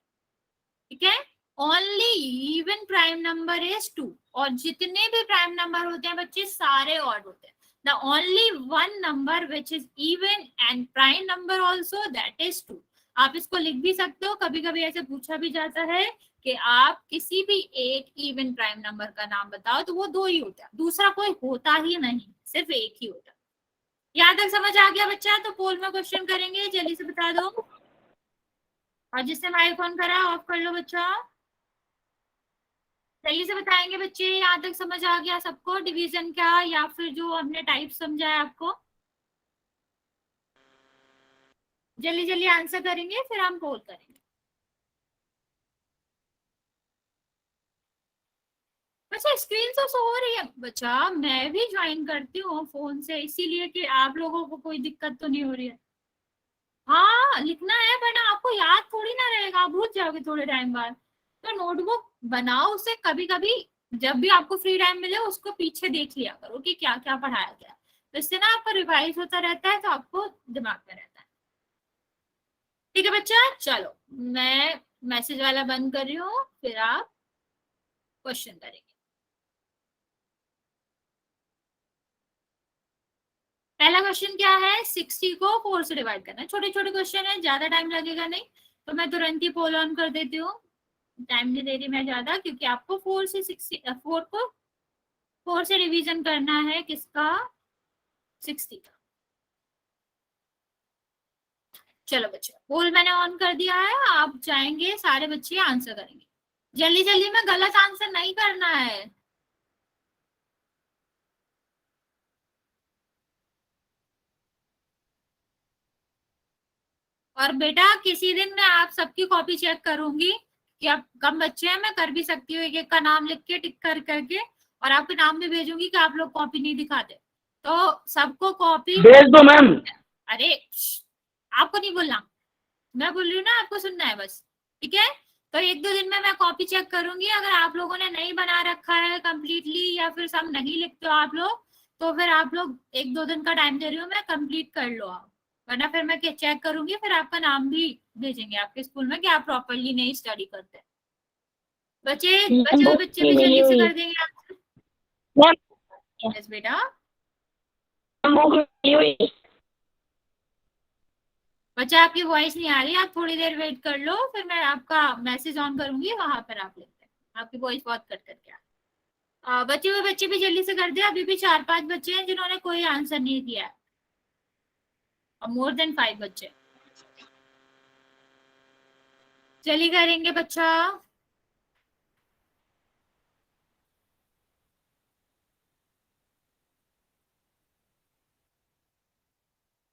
ठीक है, only even prime number is 2, और जितने भी प्राइम नंबर होते हैं बच्चे सारे ऑड होते हैं। The only one number which is even and prime number also, that is 2। आप इसको लिख भी सकते हो, कभी कभी ऐसे पूछा भी जाता है कि आप किसी भी एक इवन प्राइम नंबर का नाम बताओ, तो वो 2 ही होता है, दूसरा कोई होता ही नहीं, सिर्फ एक ही होता है। यहाँ तक समझ आ गया बच्चा? तो पोल में क्वेश्चन करेंगे, जल्दी से बता दो। और जिसने माइक ऑन करा ऑफ कर लो बच्चा, जल्दी से बताएंगे बच्चे। यहाँ तक समझ आ गया सबको, डिवीजन क्या या फिर जो हमने टाइप समझा है आपको? जल्दी जल्दी आंसर करेंगे, फिर हम पोल करेंगे। अच्छा, स्क्रीन तो शो हो रही है बच्चा, मैं भी ज्वाइन करती हूँ फोन से, इसीलिए कि आप लोगों को कोई दिक्कत तो नहीं हो रही है। हाँ लिखना है, वरना आपको याद थोड़ी ना रहेगा, आप भूल जाओगे थोड़े टाइम बाद। तो नोटबुक बनाओ, उसे कभी कभी जब भी आपको फ्री टाइम मिले उसको पीछे देख लिया करो कि क्या क्या पढ़ाया गया, तो इससे ना आपका रिवाइज होता रहता है, तो आपको दिमाग में रहता है। ठीक है बच्चा, चलो मैं मैसेज वाला बंद कर रही हूँ, फिर आप क्वेश्चन करेंगे। पहला क्वेश्चन क्या है, 60 को 4 से डिवाइड करना है। छोटे छोटे क्वेश्चन है, ज्यादा टाइम लगेगा नहीं, तो मैं तुरंत ही पोल ऑन कर देती हूँ, टाइम नहीं दे रही मैं ज्यादा, क्योंकि आपको 4 को 4 से रिवीजन करना है, किसका, 60 का। चलो बच्चे, पोल मैंने ऑन कर दिया है, आप जाएंगे, सारे बच्चे आंसर करेंगे। जल्दी जल्दी में, गलत आंसर नहीं करना है। और बेटा किसी दिन मैं आप सबकी कॉपी चेक करूंगी कि आप कम बच्चे हैं, मैं कर भी सकती हूँ, एक एक का नाम लिख के टिक कर करके, और आपके नाम भी भेजूंगी कि आप लोग कॉपी नहीं दिखाते, तो सबको कॉपी भेज दो मैम। अरे आपको नहीं बोलना, मैं बोल रही हूँ ना, आपको सुनना है बस, ठीक है। तो 1-2 दिन में मैं कॉपी चेक करूंगी, अगर आप लोगों ने नहीं बना रखा है कंप्लीटली, या फिर सब नहीं लिखते हो आप लोग, तो फिर आप लोग 1-2 दिन का टाइम दे रही हूँ मैं, कंप्लीट कर लो आप, वरना फिर मैं चेक करूंगी, फिर आपका नाम भी भेजेंगे आपके स्कूल में कि आप प्रॉपरली नहीं स्टडी करते। बच्चे भी जल्दी से कर देंगे। यस बेटा, बच्चा आपकी वॉइस नहीं आ रही, आप थोड़ी देर वेट कर लो, फिर मैं आपका मैसेज ऑन करूंगी, वहां पर आप लिखते हैं। आपकी वॉइस बहुत कट करके बचे हुए बच्चे भी जल्दी से कर दे। अभी भी 4-5 बच्चे हैं जिन्होंने कोई आंसर नहीं दिया है, और मोर देन 5 बच्चे। चलिए करेंगे बच्चा।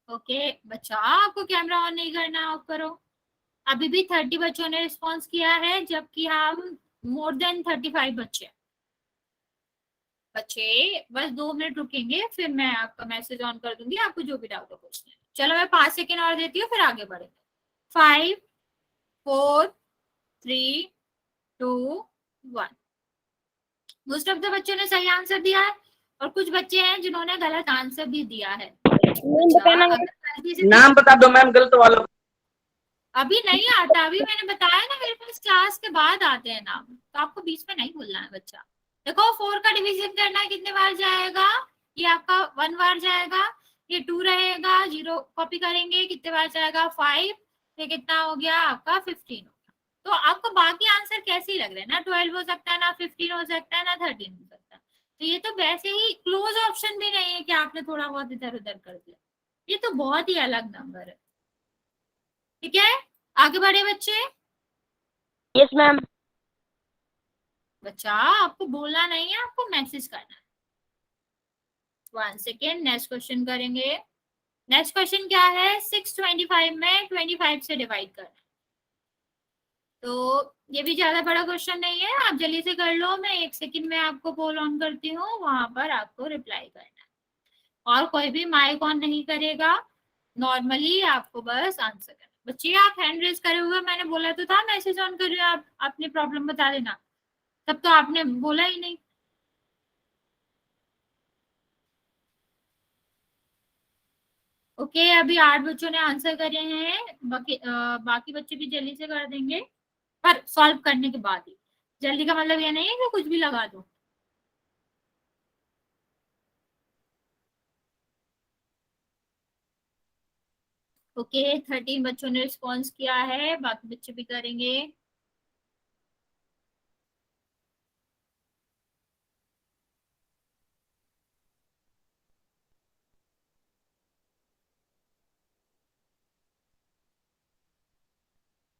ओके बच्चा, आपको कैमरा ऑन नहीं करना, ऑफ करो। अभी भी 30 बच्चों ने रिस्पॉन्स किया है, जबकि हम मोर देन 35 बच्चे बस 2 मिनट रुकेंगे, फिर मैं आपका मैसेज ऑन कर दूंगी, आपको जो भी डाउट हो पूछना है। चलो मैं 5 सेकेंड और देती हूँ, फिर आगे बढ़ेंगे। 5 4 3 2 1। मोस्ट ऑफ द बच्चों ने सही आंसर दिया है, और कुछ बच्चे हैं जिन्होंने गलत आंसर भी दिया है। नाम बता दो मैम गलत वालों। अभी नहीं आता, अभी मैंने बताया ना, मेरे पास क्लास के बाद आते हैं नाम, तो आपको बीच में नहीं भूलना है बच्चा। देखो 4 का डिवीजन करना है, कितने बार जाएगा? ये आपका 1 बार जाएगा, ये 2 रहेगा, 0 कॉपी करेंगे, कितने बार जाएगा? 5। ये कितना हो गया आपका? 15 हो गया। तो आपको बाकी आंसर कैसे ही लग रहे हैं? ना 12 हो सकता है, ना 15 हो सकता है, ना 13 हो सकता है। तो ये तो वैसे ही क्लोज ऑप्शन भी नहीं है कि आपने थोड़ा बहुत इधर उधर कर दिया, ये तो बहुत ही अलग नंबर है। ठीक है, आगे बढ़े बच्चे। Yes ma'am. बच्चा आपको बोलना नहीं है, आपको मैसेज करना है। 1 सेकेंड, नेक्स्ट क्वेश्चन करेंगे। नेक्स्ट क्वेश्चन क्या है? 625 में 25 से डिवाइड करना। तो ये भी ज्यादा बड़ा क्वेश्चन नहीं है, आप जल्दी से कर लो। मैं 1 सेकेंड में आपको पोल ऑन करती हूँ, वहां पर आपको रिप्लाई करना है, और कोई भी माइक ऑन नहीं करेगा, नॉर्मली आपको बस आंसर करना। बच्चे आप हैंड रेज करे हुए, मैंने बोला तो था मैसेज ऑन करिए, आप अपनी प्रॉब्लम बता देना, तब तो आपने बोला ही नहीं। ओके अभी 8 बच्चों ने आंसर करे हैं, बाकी बच्चे भी जल्दी से कर देंगे, पर सॉल्व करने के बाद ही। जल्दी का मतलब ये नहीं है कि कुछ भी लगा दो। ओके 13 बच्चों ने रिस्पॉन्स किया है, बाकी बच्चे भी करेंगे।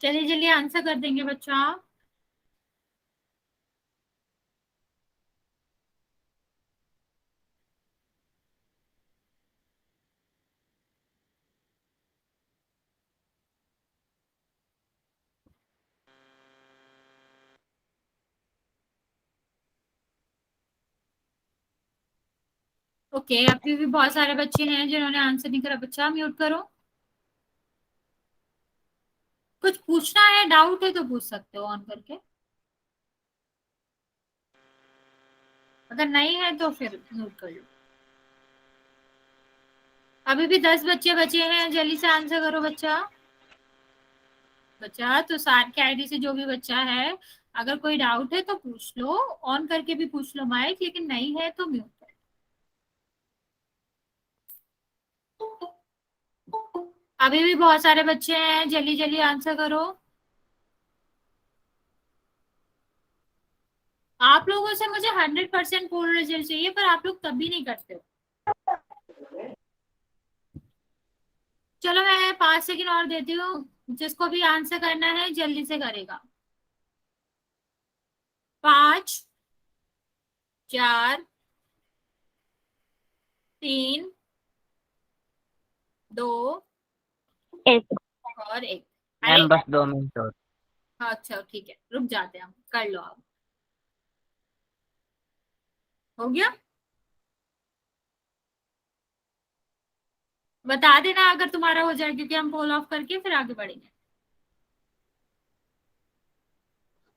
चलिए जल्दी आंसर कर देंगे बच्चा। ओके अभी भी बहुत सारे बच्चे हैं जिन्होंने आंसर नहीं करा। बच्चा म्यूट करो। कुछ पूछना है, डाउट है तो पूछ सकते हो ऑन करके, अगर नहीं है तो फिर म्यूट कर लो। अभी भी 10 बच्चे बचे हैं, जल्दी से आंसर करो बच्चा। बच्चा तो सार के आईडी से जो भी बच्चा है, अगर कोई डाउट है तो पूछ लो, ऑन करके भी पूछ लो माइक, लेकिन नहीं है तो म्यूट कर। अभी भी बहुत सारे बच्चे हैं, जल्दी जल्दी आंसर करो। आप लोगों से मुझे 100% पोल रिजल्ट चाहिए, पर आप लोग तभी नहीं करते हो। चलो मैं 5 सेकंड और देती हूँ, जिसको भी आंसर करना है जल्दी से करेगा। 5 4 3 2 एक। और 1। मैम बस 2 मिनट और। अच्छा ठीक है, रुक जाते हैं हम, कर लो आप। हो गया? बता देना अगर तुम्हारा हो जाए, क्योंकि हम पोल ऑफ करके फिर आगे बढ़ेंगे।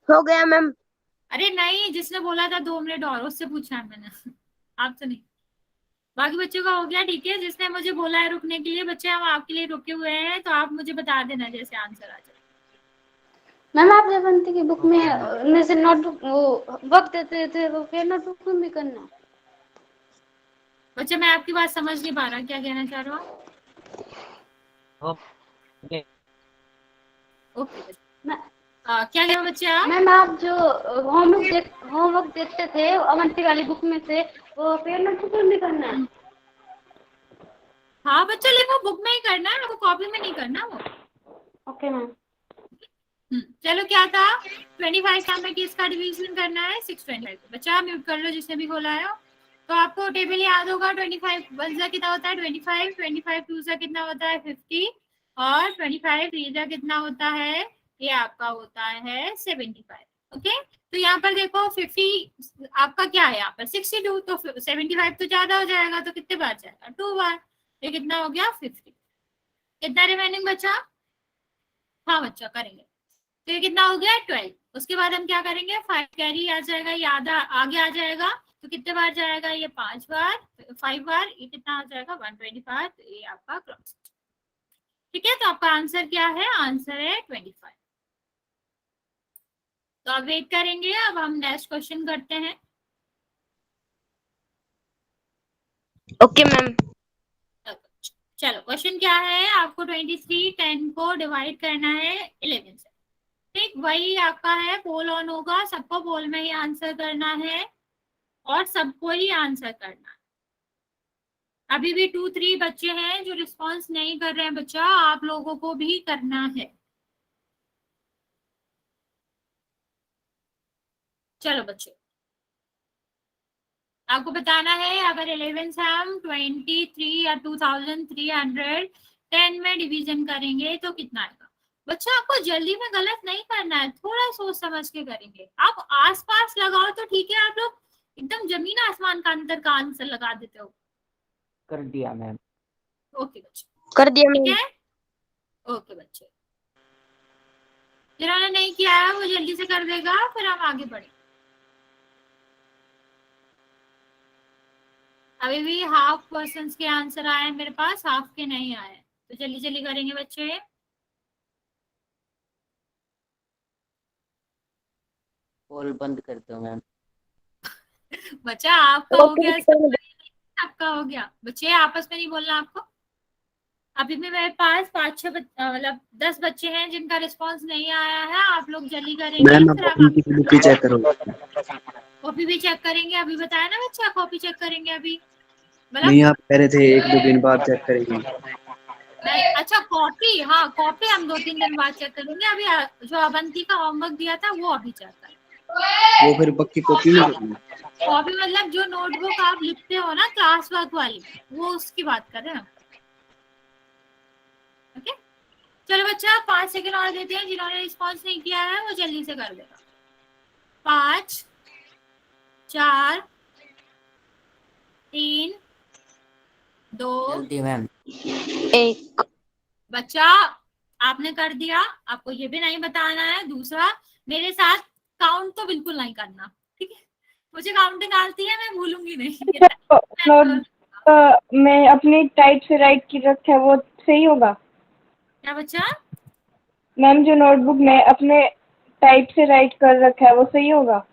हो गया मैम। अरे नहीं, जिसने बोला था 2 मिनट और, उससे पूछा है मैंने आपसे नहीं। बाकी बच्चों का हो गया? ठीक है, जिसने मुझे बोला है रुकने के लिए, बच्चे हम आपके लिए रुके हुए हैं, तो आप मुझे बता देना जैसे आंसर आ जाए। मैम आप जयवंती की बुक में जैसे नोटबुक वो वक्त देते थे, वो फिर नोटबुक में भी करना। बच्चे मैं आपकी बात समझ नहीं पा रहा, क्या कहना चाह रहे हो आप? ओके ओके मैं क्या कह रहे हो बच्चे आप? मैम आप जो होमवर्क देते थे अवंती वाली बुक में से, वो पेड़ नोटबुक में भी करना है? हाँ बच्चा, लेकिन वो बुक में ही करना है, वो कॉपी में नहीं करना वो। Okay ma'am. चलो क्या था, 25 का हमें किसका डिवीजन करना है, 625। बच्चा म्यूट कर लो जिसने भी खोला है। तो आपको टेबल याद होगा, 25 वन सा कितना होता है 25, 25 टू सा कितना होता है 50, और 25 थ्री सा कितना होता है, ये आपका होता है 75। ओके, तो यहाँ पर देखो 50 आपका क्या है, यहाँ पर 62, तो 75 तो ज्यादा हो जाएगा, तो कितने बार जाएगा, 2 बार। ये कितना हो गया 50। कितना रिमेनिंग बचा? हाँ बच्चा करेंगे, तो ये कितना हो गया 12। उसके बाद हम क्या करेंगे, 5 कैरी आ जाएगा, ये आधा आगे आ जाएगा, तो कितने बार जाएगा, ये 5 बार, 5 बार, ये कितना आ जाएगा 125, तो ये आपका क्रॉस। ठीक है, तो आपका आंसर क्या है, आंसर है 25। तो आप वेट करेंगे, अब हम नेक्स्ट क्वेश्चन करते हैं। Okay ma'am. चलो क्वेश्चन क्या है, आपको 23 10 को डिवाइड करना है 11 से। ठीक, वही आपका है, पोल ऑन होगा, सबको पोल में ही आंसर करना है और सबको ही आंसर करना है। अभी भी 2-3 बच्चे हैं जो रिस्पांस नहीं कर रहे हैं, बच्चा आप लोगों को भी करना है। चलो बच्चे, आपको बताना है, अगर 11 से हम 23 या 2310 में डिवीजन करेंगे तो कितना आएगा। बच्चा आपको जल्दी में गलत नहीं करना है, थोड़ा सोच समझ के करेंगे। आप आसपास लगाओ तो ठीक है, आप लोग एकदम जमीन आसमान का अंतर का आंसर लगा देते हो। कर दिया मैम। ओके बच्चे, कर दिया ठीक मैम। है। ओके बच्चे, जिन्होंने नहीं किया है वो जल्दी से कर देगा, फिर हम आगे बढ़े। अभी भी हाफ क्वेश्चंस के आंसर आए हैं मेरे पास, हाफ के नहीं आए, तो जल्दी जल्दी करेंगे बच्चे। पोल बंद कर दो मैम। बच्चा आपका हो गया, आपका हो गया। बच्चे आपस में नहीं बोलना आपको। अभी भी मेरे पास 5-6 मतलब 10 बच्चे हैं जिनका रिस्पांस नहीं आया है, आप लोग जल्दी करेंगे। मैम आप अपनी कॉपी चेक करो। कॉपी भी चेक करेंगे, अभी बताया ना बच्चा, कॉपी चेक करेंगे अभी। नहीं आप कह रहे थे 1-2 दिन बाद चेक करेंगे। नहीं, अच्छा कॉपी, हाँ कॉपी हम 2-3 दिन बाद चेक करेंगे। अभी जो अवंती का होमवर्क दिया था वो अभी चेक करें। वो फिर पक्की कॉपी में करना। कॉपी मतलब जो नोटबुक आप लिखते हो ना क्लास वर्क वाली, वो उसकी बात कर रहे हैं हम। ओके, चलो बच्चा 5 सेकंड और देते हैं, जिन्होंने रिस्पॉन्स नहीं किया है वो जल्दी से कर देगा। 5 4 3 2 जल्दी मैम। 1। बच्चा आपने कर दिया, आपको ये भी नहीं बताना है। दूसरा, मेरे साथ काउंट तो बिल्कुल नहीं करना, ठीक है। मुझे काउंटिंग आती है, मैं भूलूंगी नहीं। मैं अपनी टाइप से राइट की रखा है वो सही होगा? क्या बच्चा? मैम जो नोटबुक में अपने टाइप से राइट कर रखा है वो सही होगा?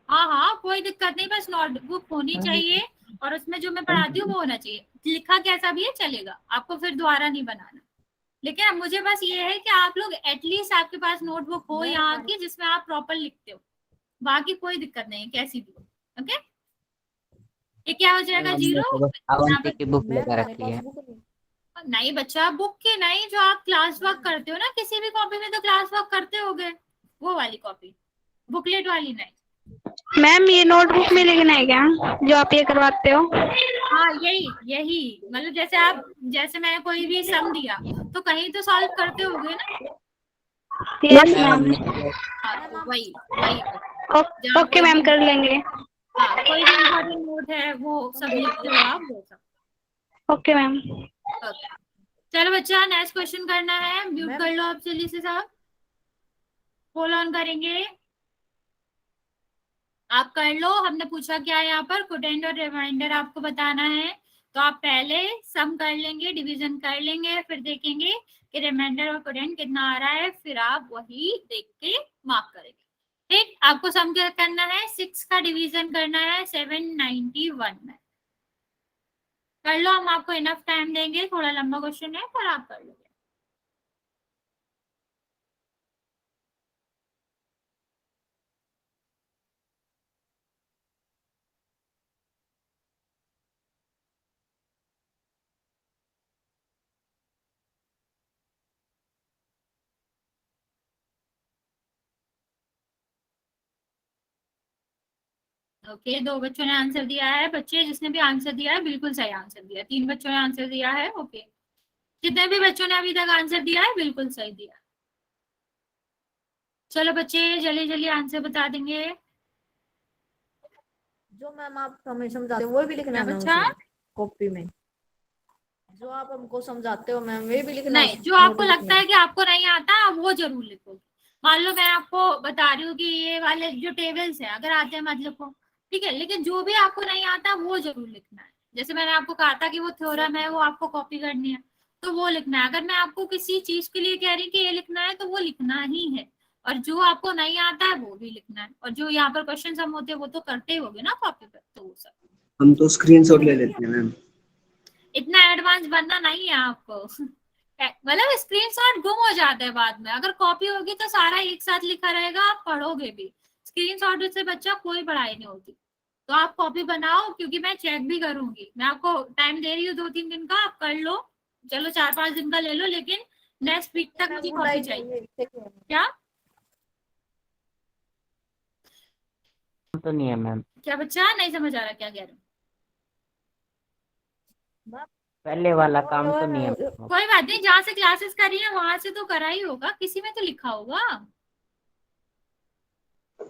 हाँ हाँ कोई दिक्कत नहीं, बस नोटबुक होनी चाहिए और उसमें जो मैं पढ़ाती हूँ वो होना चाहिए। लिखा कैसा भी है चलेगा, आपको फिर दोबारा नहीं बनाना। लेकिन अब मुझे बस ये है कि आप लोग एटलीस्ट आपके पास नोटबुक हो यहाँ की जिसमें आप प्रॉपर लिखते हो, बाकी कोई दिक्कत नहीं है कैसी भी हो। ओके, ये क्या हो जाएगा 0। अवंती की बुक लगा रखी है। नहीं बच्चा, बुक की नहीं, जो आप क्लास वर्क करते हो ना, किसी भी कॉपी में तो क्लास वर्क करते होगे, वो वाली कॉपी, बुकलेट वाली नहीं। मैम ये नोटबुक में लिखना है क्या जो आप ये करवाते हो? हाँ यही मतलब जैसे मैंने कोई भी सम दिया तो कहीं तो सॉल्व करते होगे ना। Yes ma'am. हाँ, तो वही वही ओके मैम, कर लेंगे। हाँ, कोई भी इम्पोर्टेंट नोट है वो सब लिखते हो आप, वो सब। Okay ma'am. ओके, चलो बच्चा नेक्स्ट क्वेश्चन करना है, म्यूट कर लो आप जल्दी से सब, पोल ऑन करेंगे। आप कर लो, हमने पूछा क्या है यहाँ पर, कोटेंट और रिमाइंडर आपको बताना है। तो आप पहले सम कर लेंगे, डिवीजन कर लेंगे, फिर देखेंगे कि रिमाइंडर और कोटेंट कितना आ रहा है, फिर आप वही देख के मार्क करेंगे। ठीक, आपको सम क्या करना है, 6 का डिवीजन करना है 791 में। कर लो, हम आपको इनफ टाइम देंगे, थोड़ा लंबा क्वेश्चन है पर आप कर लोगे। ओके, 2 बच्चों ने आंसर दिया है। बच्चे जिसने भी आंसर दिया है बिल्कुल सही आंसर दिया। 3 बच्चों ने आंसर दिया है। ओके, जितने भी बच्चों ने अभी तक आंसर दिया है बिल्कुल सही दिया। चलो बच्चे जल्दी जल्दी आंसर बता देंगे। जो मैम आप हमें समझाते हो वो भी लिखना क्या है मैम बच्चा? उसमें, कॉपी में जो आप हमको समझाते हो मैम वे भी लिखना है नहीं, उस जो आपको नोटबुक लगता में। है कि आपको नहीं आता वो जरूर लिखो। मान लो मैं आपको बता रही हूँ कि ये वाले जो टेबल्स है अगर आते हैं मत लिखो, ठीक है, लेकिन जो भी आपको नहीं आता वो जरूर लिखना है। जैसे मैंने आपको कहा था कि वो थ्योरम है वो आपको कॉपी करनी है तो वो लिखना है। अगर मैं आपको किसी चीज के लिए कह रही कि ये लिखना है तो वो लिखना ही है, और जो आपको नहीं आता है वो भी लिखना है। और जो यहाँ पर क्वेश्चन हम होते हैं वो तो करते ही होगे ना कॉपी पर, तो वो सब। हम तो स्क्रीनशॉट ले लेते हैं मैम। इतना एडवांस बनना नहीं है आपको। मतलब स्क्रीनशॉट गुम हो जाता है बाद में। अगर कॉपी होगी तो सारा एक साथ लिखा रहेगा, आप पढ़ोगे भी। स्क्रीनशॉट से बच्चा कोई पढ़ाई नहीं होती। तो आप कॉपी बनाओ, क्योंकि मैं चेक भी करूंगी। मैं आपको टाइम दे रही हूँ 2-3 दिन का, आप कर लो। चलो 4-5 दिन का ले लो, लेकिन नेक्स्ट वीक तक मुझे कॉपी चाहिए। क्या तो नहीं है मैम, क्या बच्चा नहीं समझ आ रहा क्या कह रहे हो? पहले वाला काम तो नहीं है मैम। कोई बात नहीं, जहाँ से क्लासेस करी है वहां से तो करा ही होगा, किसी में तो लिखा होगा।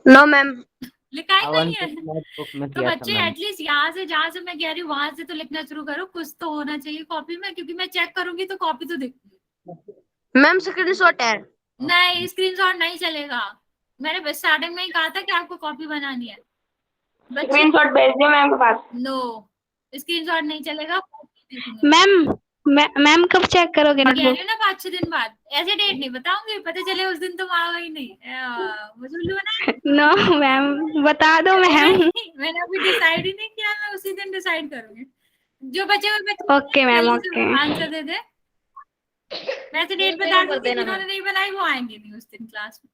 No ma'am. लिखा ही नहीं है अवंतिक नोटबुक में तो किया था बच्चे मैम। एटलीस्ट यहाँ से जहाँ से मैं कह रही हूँ वहां से तो लिखना शुरू करो। कुछ तो होना चाहिए कॉपी में, क्योंकि मैं चेक करूंगी तो कॉपी तो दिखेगी। मैम स्क्रीनशॉट है। नहीं, स्क्रीनशॉट नहीं चलेगा। मैंने बस स्टार्टिंग में ही कहा था कि आपको कॉपी बनानी है। बच्चे स्क्रीनशॉट भेज दिया मैम के पास। नो, स्क्रीनशॉट नहीं चलेगा, कॉपी देखेंगे। मैम मैम कब चेक करोगे मैं कह रही नोटबुक? हूँ ना 5-6 दिन बाद। ऐसे डेट नहीं बताऊंगी, पता चले उस दिन तुम आओ ही नहीं। बुजुर्ग ना। नो मैम बता दो मैम। नहीं, मैंने अभी डिसाइड ही नहीं किया, मैं उसी दिन डिसाइड करूंगी। जो बचे हुए बच्चे ओके मैम जल्दी ओके। से आंसर दे दे। वैसे डेट बता दूंगी, जिन्होंने नहीं बनाई वो आएंगे नहीं उस दिन क्लास में।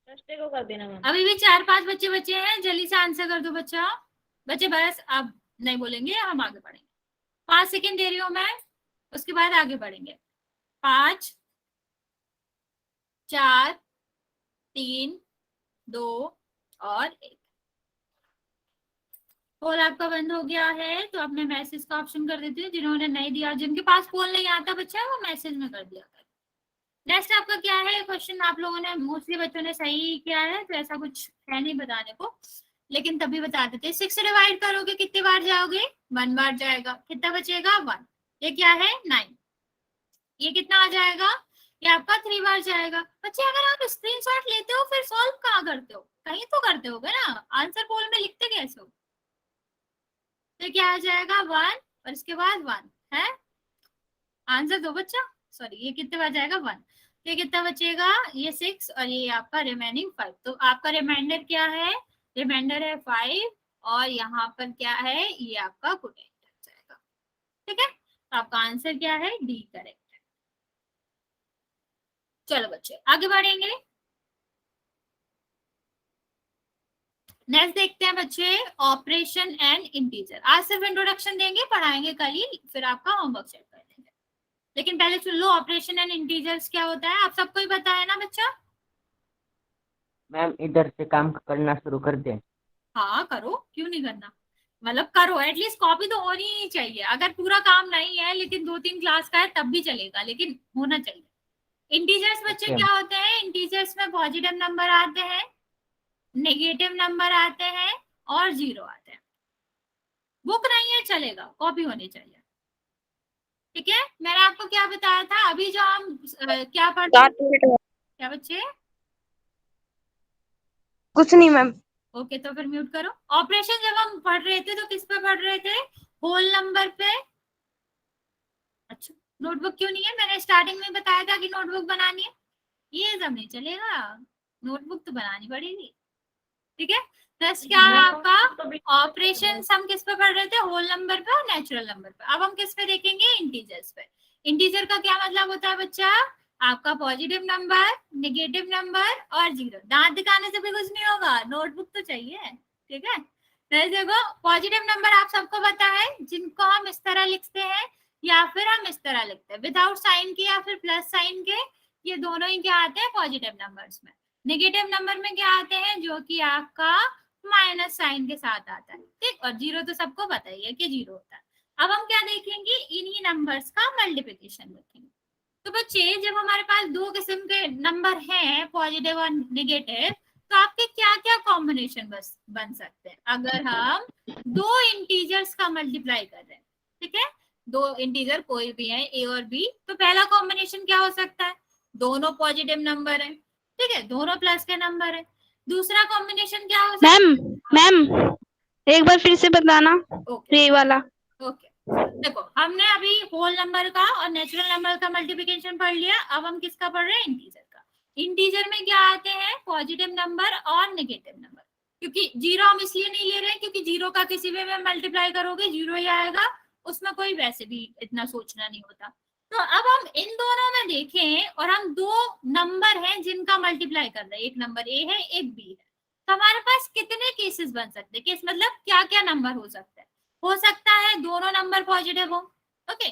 थर्सडे को कर देना मैम। अभी भी 4-5 बच्चे बचे हैं, जल्दी से आंसर कर दो बच्चा। बच्चे बस अब नहीं बोलेंगे, हम आगे बढ़ेंगे। 5 सेकेंड दे रही हूँ मैं, उसके बाद आगे बढ़ेंगे। 5, 4, 3, 2 और 1। पोल आपका बंद हो गया है, तो अब मैं मैसेज का ऑप्शन कर देती हूँ। जिन्होंने नहीं दिया, जिनके पास पोल नहीं आता बच्चा, वो मैसेज में कर दिया कर। नेक्स्ट आपका क्या है क्वेश्चन? आप लोगों ने मोस्टली बच्चों ने सही किया है, तो ऐसा कुछ है नहीं बताने को, लेकिन तभी बता देते। 6 से डिवाइड करोगे कितनी बार जाओगे? 1 बार जाएगा। कितना बचेगा? 1। ये क्या है? 9। ये कितना आ जाएगा? ये आपका 3 बार जाएगा। बच्चे अगर आप स्क्रीनशॉट लेते हो फिर सॉल्व कहाँ करते हो? कहीं तो करते होगे ना, आंसर पोल में लिखते कैसे हो? तो क्या आ जाएगा? 1 और इसके बाद 1 है। आंसर दो बच्चा। सॉरी, ये कितने बार जाएगा? 1। ये कितना बचेगा? ये 6 और ये आपका रिमेनिंग 5। तो आपका रिमाइंडर क्या है? रिमाइंडर है 5, और यहाँ पर क्या है? ये आपका गुड एंड जाएगा। ठीक है, तो आपका आंसर क्या है? डी करेक्ट है। चलो बच्चे आगे बढ़ेंगे। नेक्स्ट देखते हैं बच्चे, ऑपरेशन एंड इंटीजर। आज सिर्फ इंट्रोडक्शन देंगे, पढ़ाएंगे कल ही, फिर आपका होमवर्क चेक कर देंगे। लेकिन पहले सुन लो ऑपरेशन एंड इंटीजर्स क्या होता है। आप सबको ही पता है ना बच्चा? मैम इधर से काम करना शुरू कर दें? हाँ करो, क्यों नहीं करना। मतलब करो, एटलीस्ट कॉपी तो होनी ही चाहिए। अगर पूरा काम नहीं है लेकिन 2-3 क्लास का है तब भी चलेगा, लेकिन होना चाहिए। इंटीजर्स बच्चे Okay. क्या होते हैं? इंटीजर्स में पॉजिटिव नंबर आते हैं, नेगेटिव नंबर आते हैं और 0 आते हैं। बुक नहीं है चलेगा, कॉपी होनी चाहिए। ठीक है, मैंने आपको क्या बताया था अभी जो हम क्या पढ़ रहे थे? क्या बच्चे? कुछ नहीं मैम। ओके, तो फिर म्यूट करो। ऑपरेशन जब हम पढ़ रहे थे तो किस पे पढ़ रहे थे? होल नंबर पे। अच्छा, नोटबुक क्यों नहीं है? मैंने स्टार्टिंग में बताया था कि नोटबुक बनानी है। ये सब नहीं चलेगा, नोटबुक तो बनानी पड़ेगी। ठीक है। नेक्स्ट क्या है आपका ऑपरेशन, हम किस पे पढ़ रहे थे, होल नंबर पे और नेचुरल नंबर पे। अब हम किस पे देखेंगे, इंटीजर्स पे। इंटीजर का क्या मतलब होता है बच्चा, आपका पॉजिटिव नंबर, नेगेटिव नंबर और जीरो। दांत दिखाने से भी कुछ नहीं होगा, नोटबुक तो चाहिए, ठीक है। देखो पॉजिटिव नंबर आप सबको पता है, जिनको हम इस तरह लिखते हैं या फिर हम इस तरह लिखते हैं विदाउट साइन के या फिर प्लस साइन के, ये दोनों ही क्या आते हैं पॉजिटिव नंबर्स में। नेगेटिव नंबर में क्या आते हैं, जो कि आपका माइनस साइन के साथ आता है, ठीक। और जीरो तो सबको पता ही है कि जीरो होता है। अब हम क्या देखेंगे, इन्हीं नंबर्स का मल्टीप्लिकेशन देखेंगे। तो बच्चे जब हमारे पास दो किस्म के नंबर हैं, पॉजिटिव और नेगेटिव, तो आपके क्या क्या कॉम्बिनेशन बन सकते हैं अगर हम दो इंटीजर्स का मल्टीप्लाई कर रहे हैं, ठीक है। दो इंटीजर कोई भी है, ए और बी, तो पहला कॉम्बिनेशन क्या हो सकता है, दोनों पॉजिटिव नंबर है, ठीक है, दोनों प्लस के नंबर है। दूसरा कॉम्बिनेशन क्या हो सकता है, मैम एक बार फिर से बताना ये वाला। ओके देखो हमने अभी होल नंबर का और नेचुरल नंबर का मल्टीप्लिकेशन पढ़ लिया, अब हम किसका पढ़ रहे हैं, इंटीजर का। इंटीजर में क्या आते हैं, पॉजिटिव नंबर और नेगेटिव नंबर। क्योंकि जीरो हम इसलिए नहीं ले रहे हैं क्योंकि जीरो का किसी भी में मल्टीप्लाई करोगे जीरो ही आएगा, उसमें कोई वैसे भी इतना सोचना नहीं होता। तो अब हम इन दोनों में देखें और हम दो नंबर हैं जिनका मल्टीप्लाई कर रहे हैं, एक नंबर ए है एक बी है, तो हमारे पास कितने केसेस बन सकते हैं, केस मतलब क्या क्या नंबर हो सकता है। हो सकता है दोनों नंबर पॉजिटिव हो, ओके,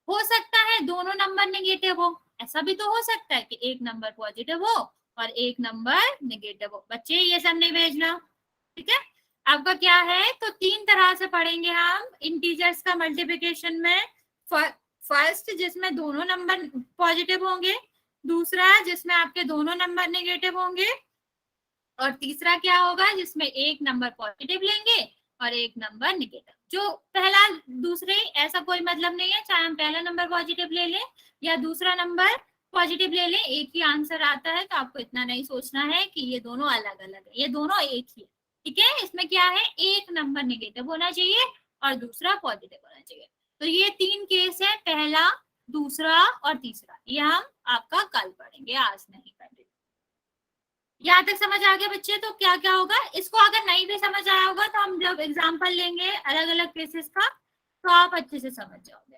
हो सकता है दोनों नंबर नेगेटिव हो, ऐसा भी तो हो सकता है कि एक नंबर पॉजिटिव हो और एक नंबर नेगेटिव हो। बच्चे ये सब नहीं भेजना, ठीक है। आपका क्या है, तो तीन तरह से पढ़ेंगे हम इंटीजर्स का मल्टीप्लिकेशन में। फर्स्ट जिसमें दोनों नंबर पॉजिटिव होंगे, दूसरा जिसमें आपके दोनों नंबर नेगेटिव होंगे, और तीसरा क्या होगा जिसमें एक नंबर पॉजिटिव लेंगे और एक नंबर नेगेटिव। जो पहला दूसरे ऐसा कोई मतलब नहीं है, चाहे हम पहला नंबर पॉजिटिव ले लें या दूसरा नंबर पॉजिटिव ले लें, एक ही आंसर आता है। तो आपको इतना नहीं सोचना है कि ये दोनों अलग अलग है, ये दोनों एक ही है, ठीक है। इसमें क्या है, एक नंबर नेगेटिव होना चाहिए और दूसरा पॉजिटिव होना चाहिए। तो ये तीन केस है, पहला दूसरा और तीसरा, ये हम आपका कल पढ़ेंगे, आज नहीं पढ़ेंगे। यहाँ तक समझ आ गया बच्चे, तो क्या क्या होगा, इसको अगर नहीं भी समझ आया होगा तो हम जब एग्जांपल लेंगे अलग अलग केसेस का तो आप अच्छे से समझ जाओगे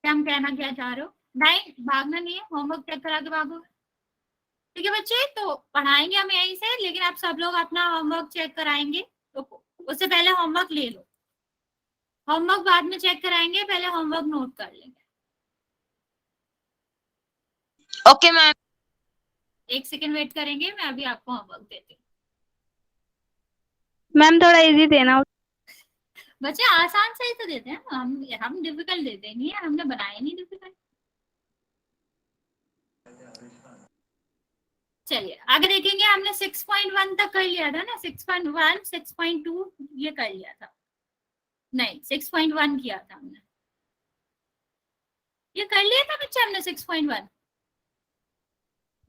क्या हम कहना क्या चाह रहे हो। नहीं भागना नहीं है, होमवर्क चेक करा के भागोगे, ठीक है बच्चे। तो पढ़ाएंगे हम यहीं से, लेकिन आप सब लोग अपना होमवर्क चेक कराएंगे, तो उससे पहले होमवर्क ले लो, होमवर्क बाद में चेक कराएंगे, पहले होमवर्क नोट कर लेंगे। Okay ma'am. एक सेकेंड वेट करेंगे, मैं अभी आपको होमवर्क देती हूँ। मैम थोड़ा इजी देना। बच्चे आसान से ही तो देते हैं हम डिफिकल्ट देते नहीं है, हमने बनाया नहीं डिफिकल्ट। चलिए आगे देखेंगे, हमने 6.1 तक कर लिया था ना, 6.1 6.2 ये कर लिया था, नहीं 6.1 किया था हमने, ये कर लिया था बच्चे हमने 6.1।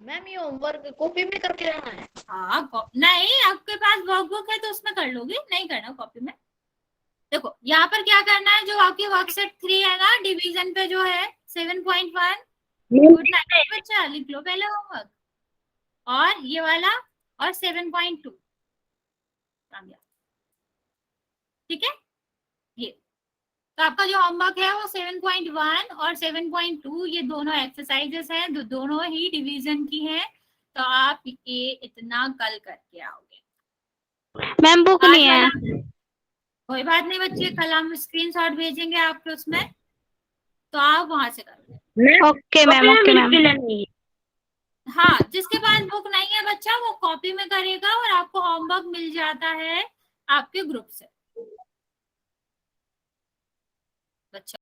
मैम ये होमवर्क कॉपी में करके रहना है। हाँ नहीं, आपके पास वर्कबुक है तो उसमें कर लोगे, नहीं करना कॉपी में। देखो यहाँ पर क्या करना है, जो आपकी वर्कसेट 3 है ना, डिवीजन पे जो है 7.1, गुड नाइट बच्चा, लिख लो पहले होमवर्क, और ये वाला और 7.2, ठीक है। ये तो आपका जो होमवर्क है वो 7.1 और 7.2 ये दोनों एक्सरसाइजेस हैं, दोनों ही डिवीजन की हैं, तो आप ये इतना कल करके आओगे। मैम बुक नहीं है। कोई बात नहीं बच्चे, कल हम स्क्रीनशॉट भेजेंगे आपके उसमें, तो आप वहां से करोगे। Okay ma'am, okay ma'am. हाँ जिसके पास बुक नहीं है बच्चा वो कॉपी में करेगा और आपको होमवर्क मिल जाता है आपके ग्रुप से बच्चा।